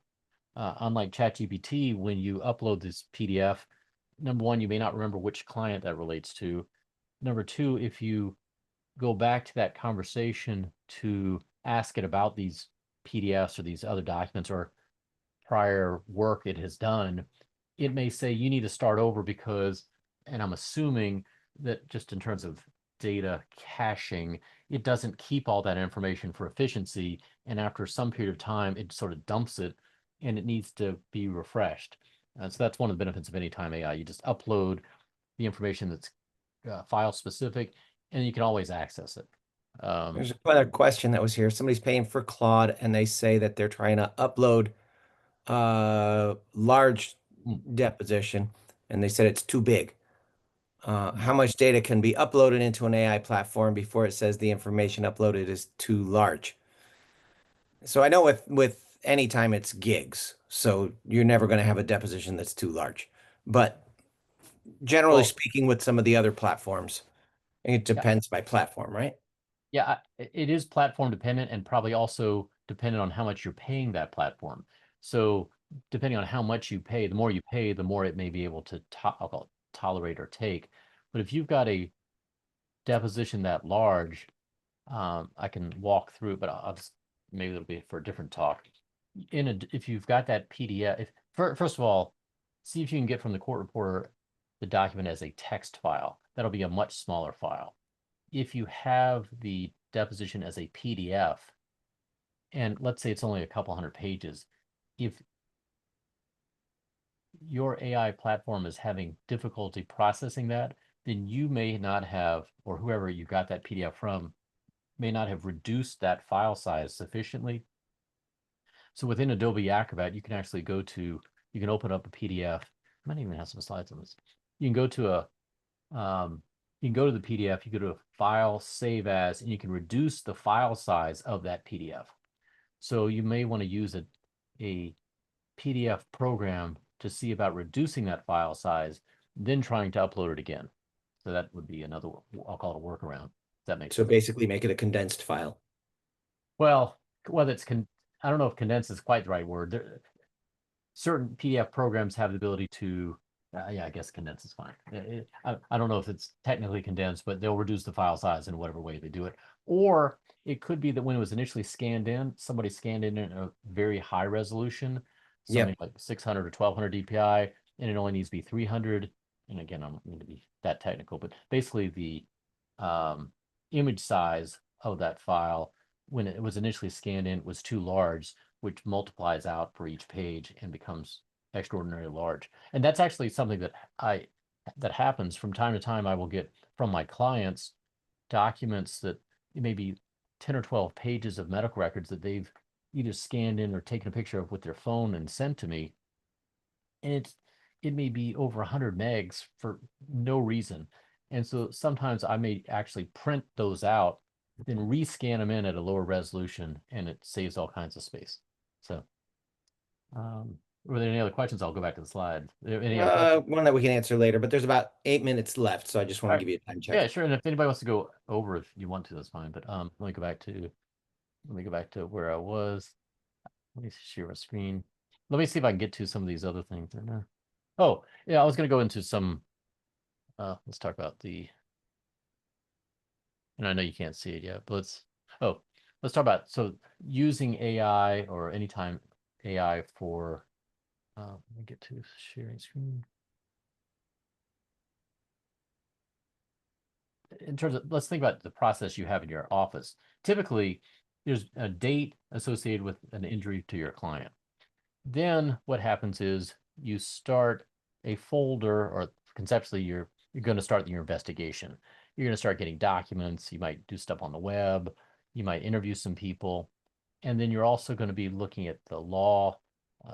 Unlike ChatGPT, when you upload this PDF, number one, you may not remember which client that relates to. Number two, if you go back to that conversation to ask it about these PDFs or these other documents or prior work it has done, it may say you need to start over because, and I'm assuming that just in terms of data caching, it doesn't keep all that information for efficiency. And after some period of time, it sort of dumps it and it needs to be refreshed. So that's one of the benefits of Anytime AI. You just upload the information that's file specific and you can always access it. There's another question that was here. Somebody's paying for Claude and they say that they're trying to upload large deposition and they said it's too big. How much data can be uploaded into an AI platform before it says the information uploaded is too large? So I know with Anytime it's gigs, so you're never going to have a deposition that's too large. But generally Well, speaking, with some of the other platforms, it yeah, depends by platform, right? yeah, it is platform dependent and probably also dependent on how much you're paying that platform. So depending on how much you pay, the more you pay, the more it may be able to I'll call it tolerate or take. But if you've got a deposition that large, I can walk through, but I'll just, maybe it'll be for a different talk. If you've got that PDF, first of all, see if you can get from the court reporter the document as a text file. That'll be a much smaller file. If you have the deposition as a PDF, and let's say it's only a couple hundred pages, if your AI platform is having difficulty processing that, then you may not have, or whoever you got that PDF from, may not have reduced that file size sufficiently. So within Adobe Acrobat, you can actually you can open up a PDF. I might even have some slides on this. You can go to you can go to the PDF, you go to a file, save as, and you can reduce the file size of that PDF. So you may want to use a PDF program to see about reducing that file size, then trying to upload it again. So that would be another, I'll call it a workaround. If that makes So sense. basically make it a condensed file. Well, whether I don't know if condensed is quite the right word. Certain PDF programs have the ability to, yeah, I guess condense is fine. I don't know if it's technically condensed, but they'll reduce the file size in whatever way they do it. Or it could be that when it was initially scanned in, somebody scanned in a very high resolution, something Yep. like 600 or 1200 DPI, and it only needs to be 300. and again, I don't mean to be that technical, but basically the image size of that file, when it was initially scanned in, was too large, which multiplies out for each page and becomes extraordinarily large. And that's actually something that happens from time to time. I will get from my clients documents that maybe 10 or 12 pages of medical records that they've either scanned in or taken a picture of with their phone and sent to me. And it may be over 100 megs for no reason. And so sometimes I may actually print those out, then rescan them in at a lower resolution, and it saves all kinds of space. So were there any other questions? I'll go back to the slide. Any other questions? One that we can answer later, but there's about 8 minutes left, so I just want to All right. give you a time check. Yeah, sure. And if anybody wants to go over, if you want to, that's fine. But let me go back to where I was. Let me share my screen. Let me see if I can get to some of these other things. Oh, yeah, I was going to go into some. Let's talk about and I know you can't see it yet, but let's talk about using AI or anytime AI for. Let me get to sharing screen. In terms of, let's think about the process you have in your office. Typically, there's a date associated with an injury to your client. Then what happens is you start a folder, or conceptually, you're going to start your investigation. You're going to start getting documents. You might do stuff on the web. You might interview some people. And then you're also going to be looking at the law,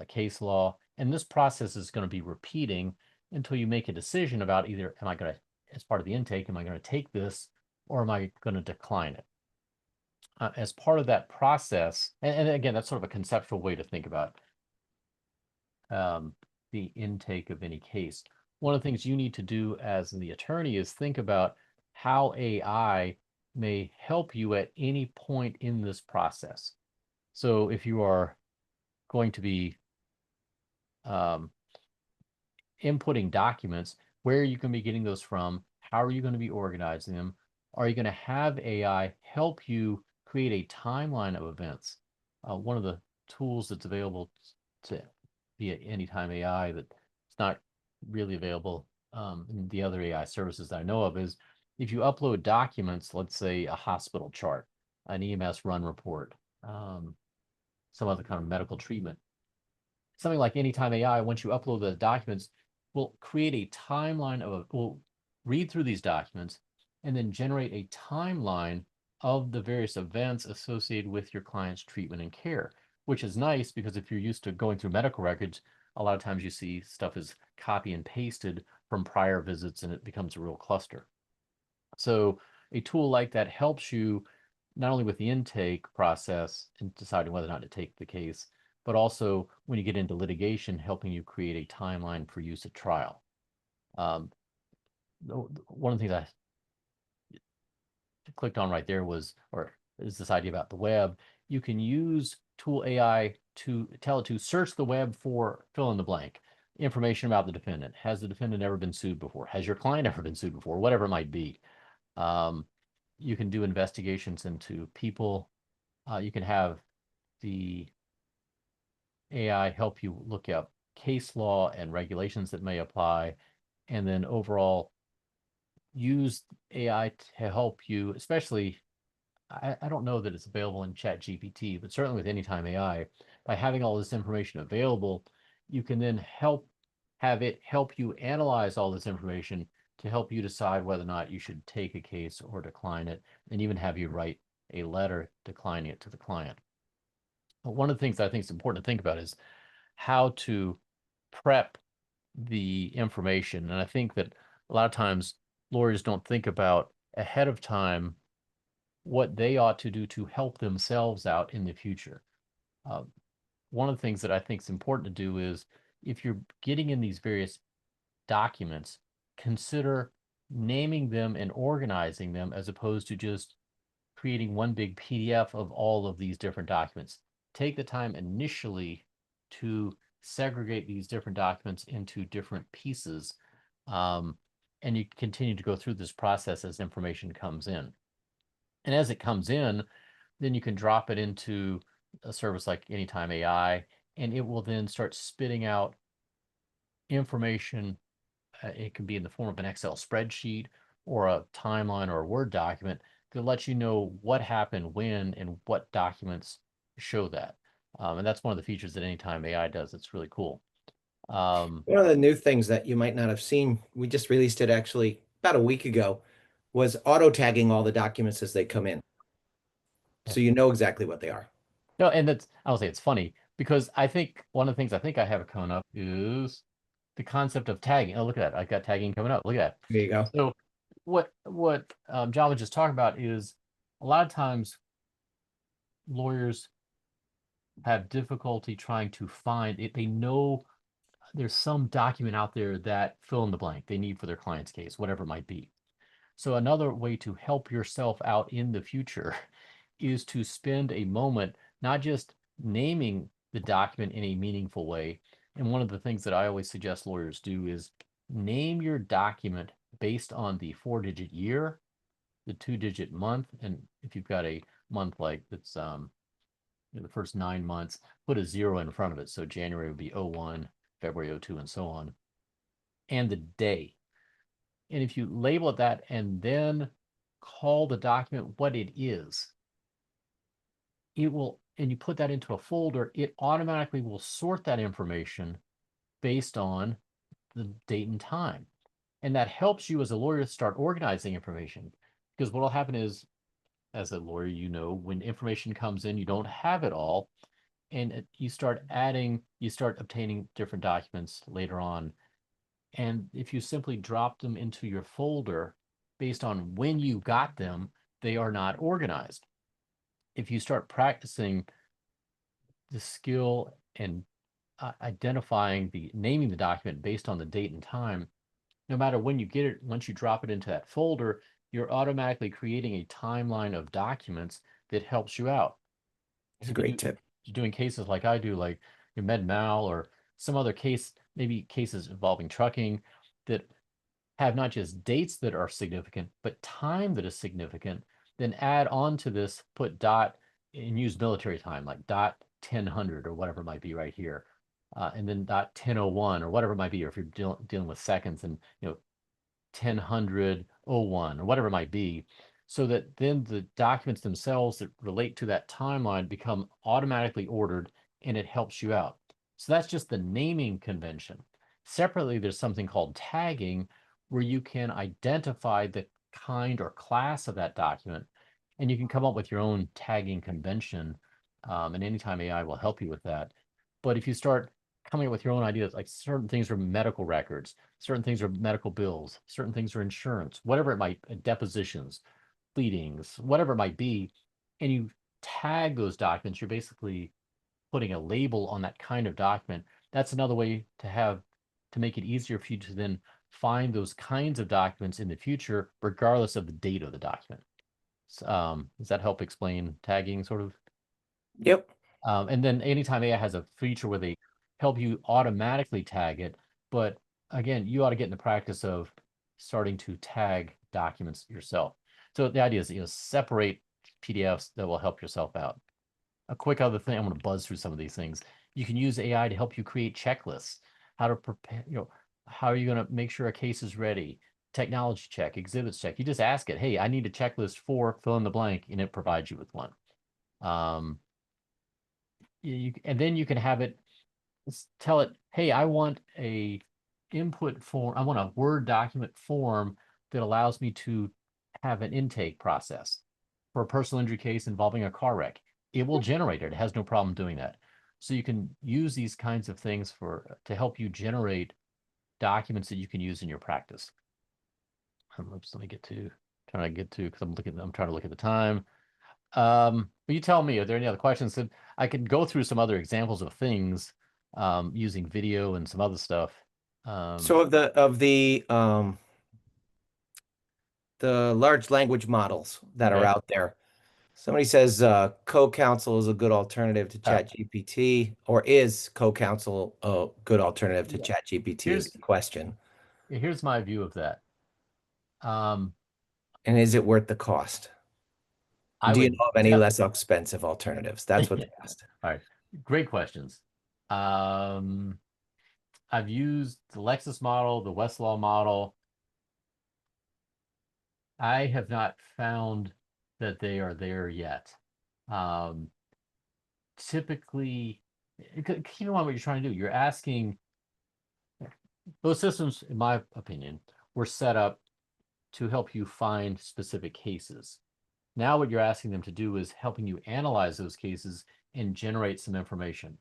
case law. And this process is going to be repeating until you make a decision about either, am I going to, as part of the intake, am I going to take this or am I going to decline it? As part of that process, and again, that's sort of a conceptual way to think about the intake of any case. One of the things you need to do as the attorney is think about how AI may help you at any point in this process. So if you are going to be inputting documents, where are you going to be getting those from? How are you going to be organizing them? Are you going to have AI help you create a timeline of events? One of the tools that's available to via Anytime AI that's not really available in the other AI services that I know of is if you upload documents, let's say a hospital chart, an EMS run report, some other kind of medical treatment, something like Anytime AI, once you upload the documents, will create a timeline will read through these documents and then generate a timeline of the various events associated with your client's treatment and care, which is nice because if you're used to going through medical records, a lot of times you see stuff is copy and pasted from prior visits and it becomes a real cluster. So a tool like that helps you not only with the intake process and deciding whether or not to take the case, but also when you get into litigation, helping you create a timeline for use at trial. One of the things I clicked on right there is this idea about the web. You can use tool AI to tell it to search the web for fill in the blank information about the defendant. Has the defendant ever been sued before? Has your client ever been sued before? Whatever it might be. You can do investigations into people. You can have the AI help you look up case law and regulations that may apply, and then overall use AI to help you, especially, I don't know that it's available in ChatGPT, but certainly with Anytime AI, by having all this information available, you can then have it help you analyze all this information to help you decide whether or not you should take a case or decline it, and even have you write a letter declining it to the client. But one of the things I think is important to think about is how to prep the information. And I think that a lot of times lawyers don't think about ahead of time what they ought to do to help themselves out in the future. One of the things that I think is important to do is if you're getting in these various documents, consider naming them and organizing them as opposed to just creating one big PDF of all of these different documents. Take the time initially to segregate these different documents into different pieces. And you continue to go through this process as information comes in. And as it comes in, then you can drop it into a service like Anytime AI, and it will then start spitting out information it can be in the form of an Excel spreadsheet or a timeline or a Word document that lets you know what happened when and what documents show that. And that's one of the features that Anytime AI does. It's really cool. One of the new things that you might not have seen, we just released it actually about a week ago, was auto tagging all the documents as they come in. So you know exactly what they are. No, and that's, I'll say it's funny because I think one of the things I think I have coming up is the concept of tagging. Oh, look at that. I've got tagging coming up. Look at that. There you go. So what John was just talking about is a lot of times lawyers have difficulty trying to find it. They know there's some document out there that fill in the blank they need for their client's case, whatever it might be. So another way to help yourself out in the future is to spend a moment not just naming the document in a meaningful way. And one of the things that I always suggest lawyers do is name your document based on the 4-digit year, the 2-digit month, and if you've got a month like that's the first 9 months, put a 0 in front of it. So January would be 01, February 02, and so on, and the day. And if you label it that and then call the document what it is, it will, and you put that into a folder, it automatically will sort that information based on the date and time. And that helps you as a lawyer start organizing information. Because what will happen is, as a lawyer, you know, when information comes in, you don't have it all. And you start adding, you start obtaining different documents later on. And if you simply drop them into your folder based on when you got them, they are not organized. If you start practicing the skill and identifying naming the document based on the date and time, no matter when you get it, once you drop it into that folder, you're automatically creating a timeline of documents that helps you out. It's a great tip. Doing cases like I do, like your med mal or some other case, maybe cases involving trucking that have not just dates that are significant, but time that is significant, then add on to this, put dot and use military time, like dot 1000 or whatever it might be right here. And then dot 1001 or whatever it might be, or if you're dealing with seconds and, 1000 01 or whatever it might be, so that then the documents themselves that relate to that timeline become automatically ordered and it helps you out. So that's just the naming convention. Separately, there's something called tagging where you can identify the kind or class of that document and you can come up with your own tagging convention. And Anytime AI will help you with that. But if you start coming up with your own ideas, like certain things are medical records, certain things are medical bills, certain things are insurance, whatever it might, depositions, pleadings, whatever it might be, and you tag those documents, you're basically putting a label on that kind of document. That's another way to make it easier for you to then find those kinds of documents in the future, regardless of the date of the document. Does that help explain tagging sort of? Yep. And then Anytime AI has a feature where they help you automatically tag it. But again, you ought to get in the practice of starting to tag documents yourself. So the idea is, separate PDFs that will help yourself out. A quick other thing, I'm going to buzz through some of these things. You can use AI to help you create checklists, how to prepare, how are you going to make sure a case is ready? Technology check, exhibits check. You just ask it, hey, I need a checklist for fill in the blank, and it provides you with one. And then you can have it tell it, hey, I want a input form. I want a Word document form that allows me to have an intake process for a personal injury case involving a car wreck. It will generate it. It has no problem doing that. So you can use these kinds of things to help you generate documents that you can use in your practice. Oops, let me because I'm trying to look at the time. But you tell me, are there any other questions? That I could go through some other examples of things using video and some other stuff. So the large language models that are out there, somebody says co-counsel is a good alternative to ChatGPT, or is co-counsel a good alternative to ChatGPT is the question. Here's my view of that. And is it worth the cost? Do you know of any less expensive alternatives? That's what they asked. All right, great questions. I've used the Lexis model, the Westlaw model. I have not found that they are there yet. Typically, keep in mind what you're trying to do. You're asking, those systems, in my opinion, were set up to help you find specific cases. Now what you're asking them to do is helping you analyze those cases and generate some information.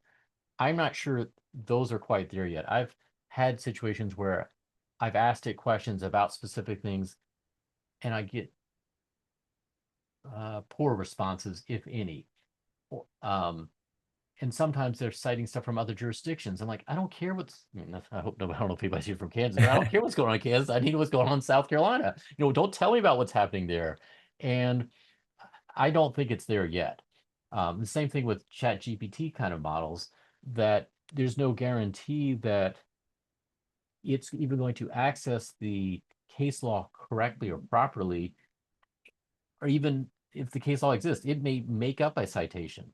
I'm not sure those are quite there yet. I've had situations where I've asked it questions about specific things and I get poor responses, if any. And sometimes they're citing stuff from other jurisdictions. I'm like, I don't care what's, I mean, I hope nobody, I don't know if anybody's here from Kansas, but I don't care what's going on in Kansas. I need what's going on in South Carolina. Don't tell me about what's happening there. And I don't think it's there yet. The same thing with Chat GPT kind of models, that there's no guarantee that it's even going to access the case law correctly or properly, or even if the case law exists, it may make up a citation.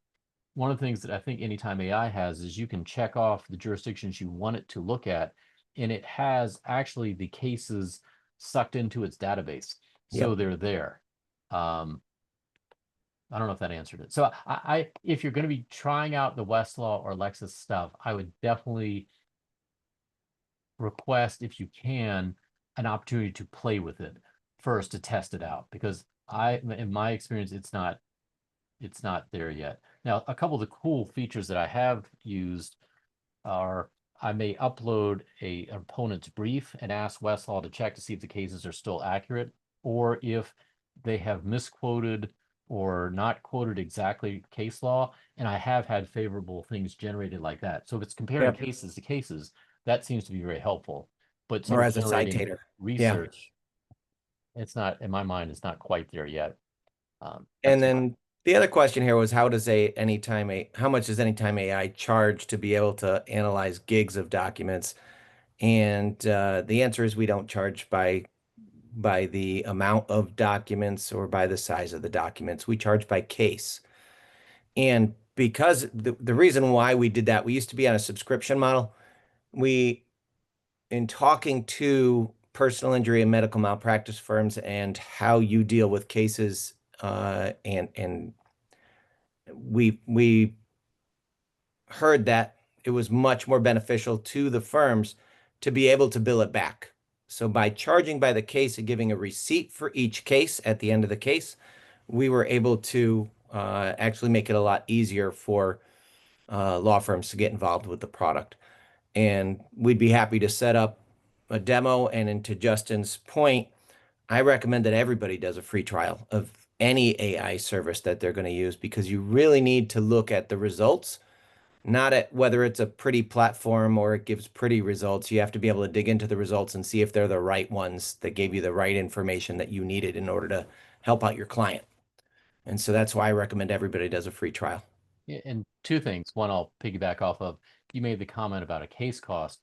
One of the things that I think Anytime AI has is you can check off the jurisdictions you want it to look at, and it has actually the cases sucked into its database. So Yep. they're there. I don't know if that answered it. So if you're going to be trying out the Westlaw or Lexis stuff, I would definitely request, if you can, an opportunity to play with it first to test it out, because in my experience, it's not there yet. Now, a couple of the cool features that I have used are, I may upload an opponent's brief and ask Westlaw to check to see if the cases are still accurate, or if they have misquoted or not quoted exactly case law. And I have had favorable things generated like that. So if it's comparing Yep. cases to cases, that seems to be very helpful. But sort Or of as a generating citator. Yeah. research, it's not, in my mind, it's not quite there yet. And then the other question here was, how much does Anytime AI charge to be able to analyze gigs of documents? And the answer is we don't charge by the amount of documents or by the size of the documents. We charge by case. And because the reason why we did that, we used to be on a subscription model. In talking to personal injury and medical malpractice firms and how you deal with cases, and we heard that it was much more beneficial to the firms to be able to bill it back. So by charging by the case and giving a receipt for each case at the end of the case, we were able to actually make it a lot easier for law firms to get involved with the product. And we'd be happy to set up a demo. And to Justin's point, I recommend that everybody does a free trial of any AI service that they're going to use, because you really need to look at the results, not at whether it's a pretty platform or it gives pretty results. You have to be able to dig into the results and see if they're the right ones that gave you the right information that you needed in order to help out your client. And so that's why I recommend everybody does a free trial. Yeah, and two things. One, I'll piggyback off of. You made the comment about a case cost.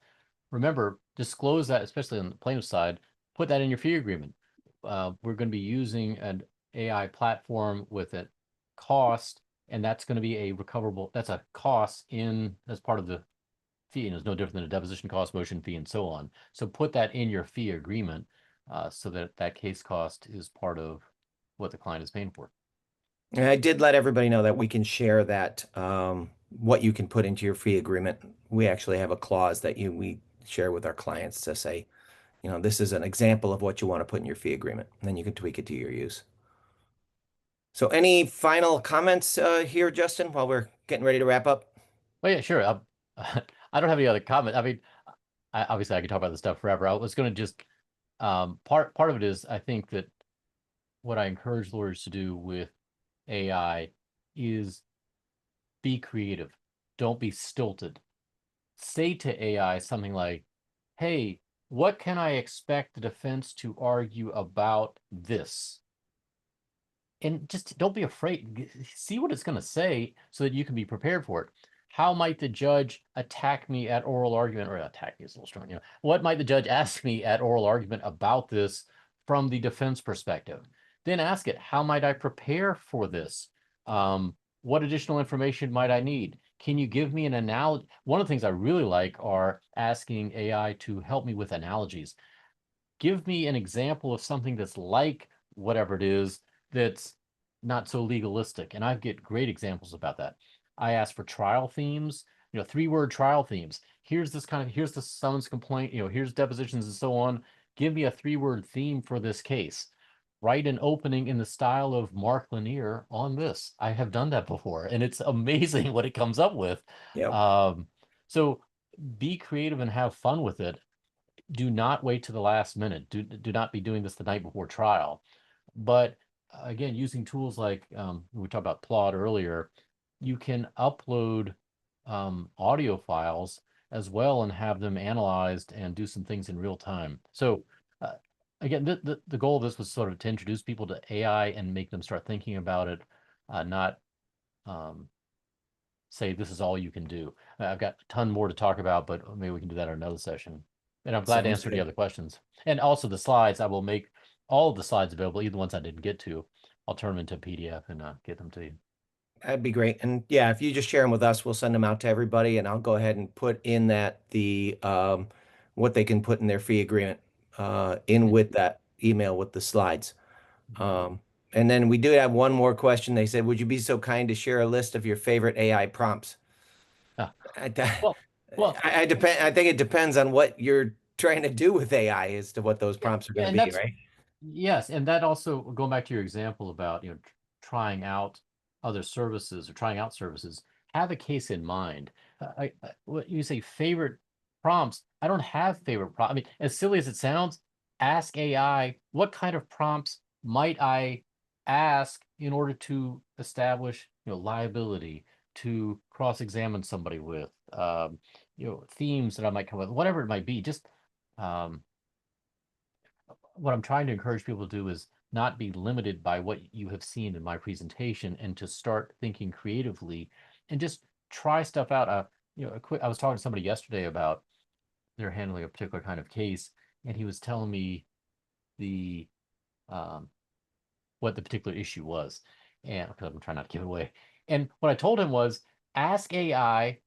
Remember, disclose that, especially on the plaintiff side, put that in your fee agreement. We're going to be using an AI platform with a cost, and that's going to be a recoverable, that's a cost as part of the fee, and it's no different than a deposition cost, motion fee, and so on. So put that in your fee agreement so that that case cost is part of what the client is paying for. And I did let everybody know that we can share that, what you can put into your fee agreement. We actually have a clause that we share with our clients to say, this is an example of what you want to put in your fee agreement, and then you can tweak it to your use. So any final comments here, Justin, while we're getting ready to wrap up? Well, yeah, sure. I don't have any other comment. I mean, obviously I could talk about this stuff forever. I was going to just, part of it is, I think that what I encourage lawyers to do with AI is be creative. Don't be stilted. Say to AI something like, hey, what can I expect the defense to argue about this? And just don't be afraid. See what it's going to say so that you can be prepared for it. How might the judge attack me at oral argument, or attack me is a little strong, what might the judge ask me at oral argument about this from the defense perspective? Then ask it, how might I prepare for this? What additional information might I need? can you give me an analogy? One of the things I really like are asking AI to help me with analogies. Give me an example of something that's like whatever it is that's not so legalistic. And I get great examples about that. I ask for trial themes, 3-word trial themes. Here's the summons complaint, here's depositions and so on. Give me a 3-word theme for this case. Write an opening in the style of Mark Lanier on this. I have done that before, and it's amazing what it comes up with. Yeah. So be creative and have fun with it. Do not wait to the last minute. Do not be doing this the night before trial. But again, using tools like we talked about Claude earlier, you can upload audio files as well and have them analyzed and do some things in real time. So again, the goal of this was sort of to introduce people to AI and make them start thinking about it, not say this is all you can do. I've got a ton more to talk about, but maybe we can do that in another session. And I'm glad to Sounds answer any good. other questions. And also the slides, I will make all of the slides available, even the ones I didn't get to. I'll turn them into a PDF and get them to you. That'd be great. And yeah, if you just share them with us, we'll send them out to everybody, and I'll go ahead and put in that what they can put in their fee agreement in with that email with the slides. Um, and then we do have one more question. They said, would you be so kind to share a list of your favorite AI prompts? Ah, I, well, well, I depend. I think it depends on what you're trying to do with AI as to what those yeah, prompts are yeah, going and to be, that's right? yes, and that also going back to your example about trying out other services or trying out services, have a case in mind. What you say favorite prompts? I don't have favorite prompts. I mean, as silly as it sounds, ask AI what kind of prompts might I ask in order to establish liability, to cross-examine somebody with, themes that I might come with, whatever it might be. Just um, what I'm trying to encourage people to do is not be limited by what you have seen in my presentation and to start thinking creatively and just try stuff out. I was talking to somebody yesterday about they're handling a particular kind of case, and he was telling me the um, what the particular issue was, and because I'm trying not to give it away. And what I told him was ask AI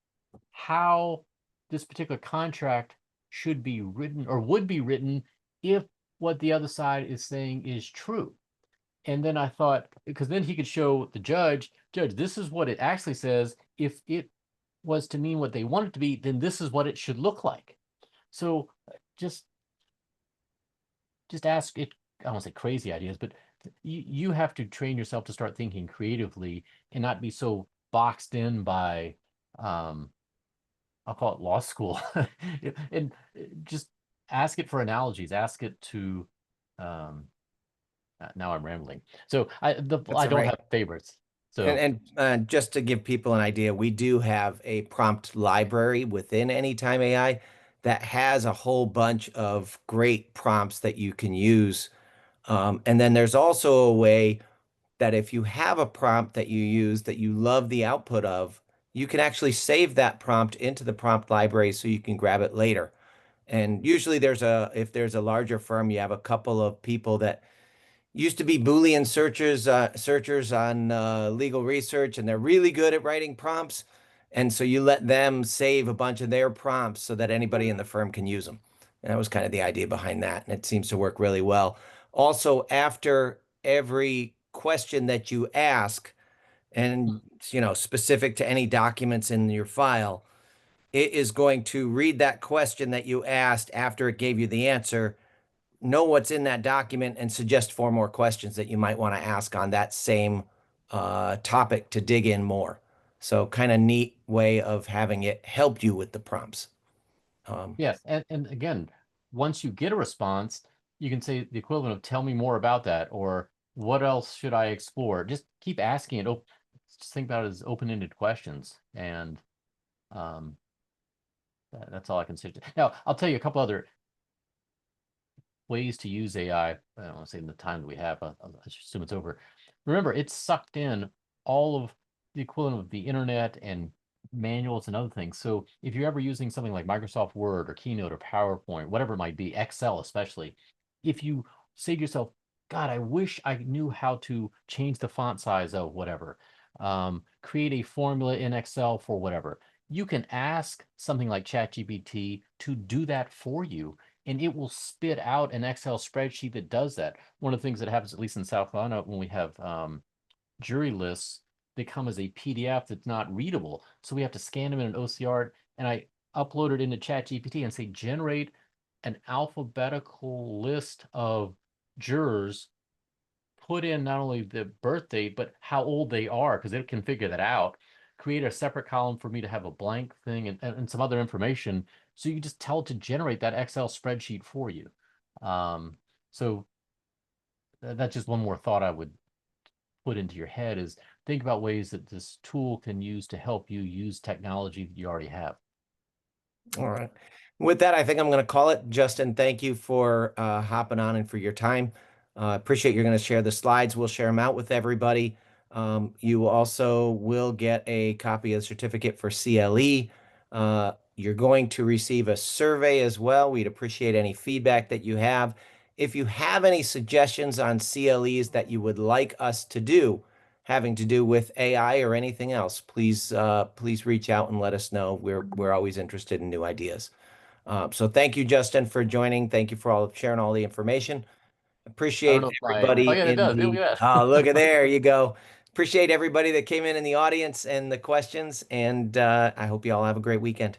how this particular contract should be written or would be written if what the other side is saying is true. And then I thought, because then he could show the judge, this is what it actually says. If it was to mean what they want it to be, then this is what it should look like. So just ask it. I don't want to say crazy ideas, but you have to train yourself to start thinking creatively and not be so boxed in by I'll call it law school, and just ask it for analogies. Ask it to. Now I'm rambling. So That's I all don't right. have favorites. And So just to give people an idea, we do have a prompt library within Anytime AI that has a whole bunch of great prompts that you can use. And then there's also a way that if you have a prompt that you use that you love the output of, you can actually save that prompt into the prompt library so you can grab it later. And usually if there's a larger firm, you have a couple of people that used to be Boolean searchers on legal research, and they're really good at writing prompts. And so you let them save a bunch of their prompts so that anybody in the firm can use them. And that was kind of the idea behind that. And it seems to work really well. Also, after every question that you ask, and specific to any documents in your file, it is going to read that question that you asked after it gave you the answer, know what's in that document, and suggest 4 more questions that you might want to ask on that same topic to dig in more. So kind of neat way of having it help you with the prompts. yes, and again, once you get a response, you can say the equivalent of "Tell me more about that," or "What else should I explore?" Just keep asking it. Just think about it as open-ended questions, and um, that's all I can say. Now, I'll tell you a couple other ways to use AI. I don't want to say in the time that we have. I assume it's over. Remember, it's sucked in all of the equivalent of the internet and manuals and other things. So if you're ever using something like Microsoft Word or Keynote or PowerPoint, whatever it might be, Excel especially, if you say to yourself, God, I wish I knew how to change the font size of whatever. create a formula in Excel for whatever. You can ask something like ChatGPT to do that for you, and it will spit out an Excel spreadsheet that does that. One of the things that happens, at least in South Carolina, when we have jury lists, they come as a PDF that's not readable. So we have to scan them in an OCR, and I upload it into ChatGPT and say, generate an alphabetical list of jurors, put in not only the birth date, but how old they are, because it can figure that out. Create a separate column for me to have a blank thing and some other information. So you just tell it to generate that Excel spreadsheet for you. So that's just one more thought I would put into your head is think about ways that this tool can use to help you use technology that you already have. All right. With that, I think I'm going to call it. Justin, thank you for hopping on and for your time. Appreciate you're going to share the slides. We'll share them out with everybody. You also will get a copy of the certificate for CLE. You're going to receive a survey as well. We'd appreciate any feedback that you have. If you have any suggestions on CLEs that you would like us to do, having to do with AI or anything else, please reach out and let us know. We're always interested in new ideas. So thank you, Justin, for joining. Thank you for sharing all the information. I don't Appreciate know if everybody oh yeah, it in does. the, Yeah. oh, look at there you go. Appreciate everybody that came in the audience and the questions, and I hope you all have a great weekend.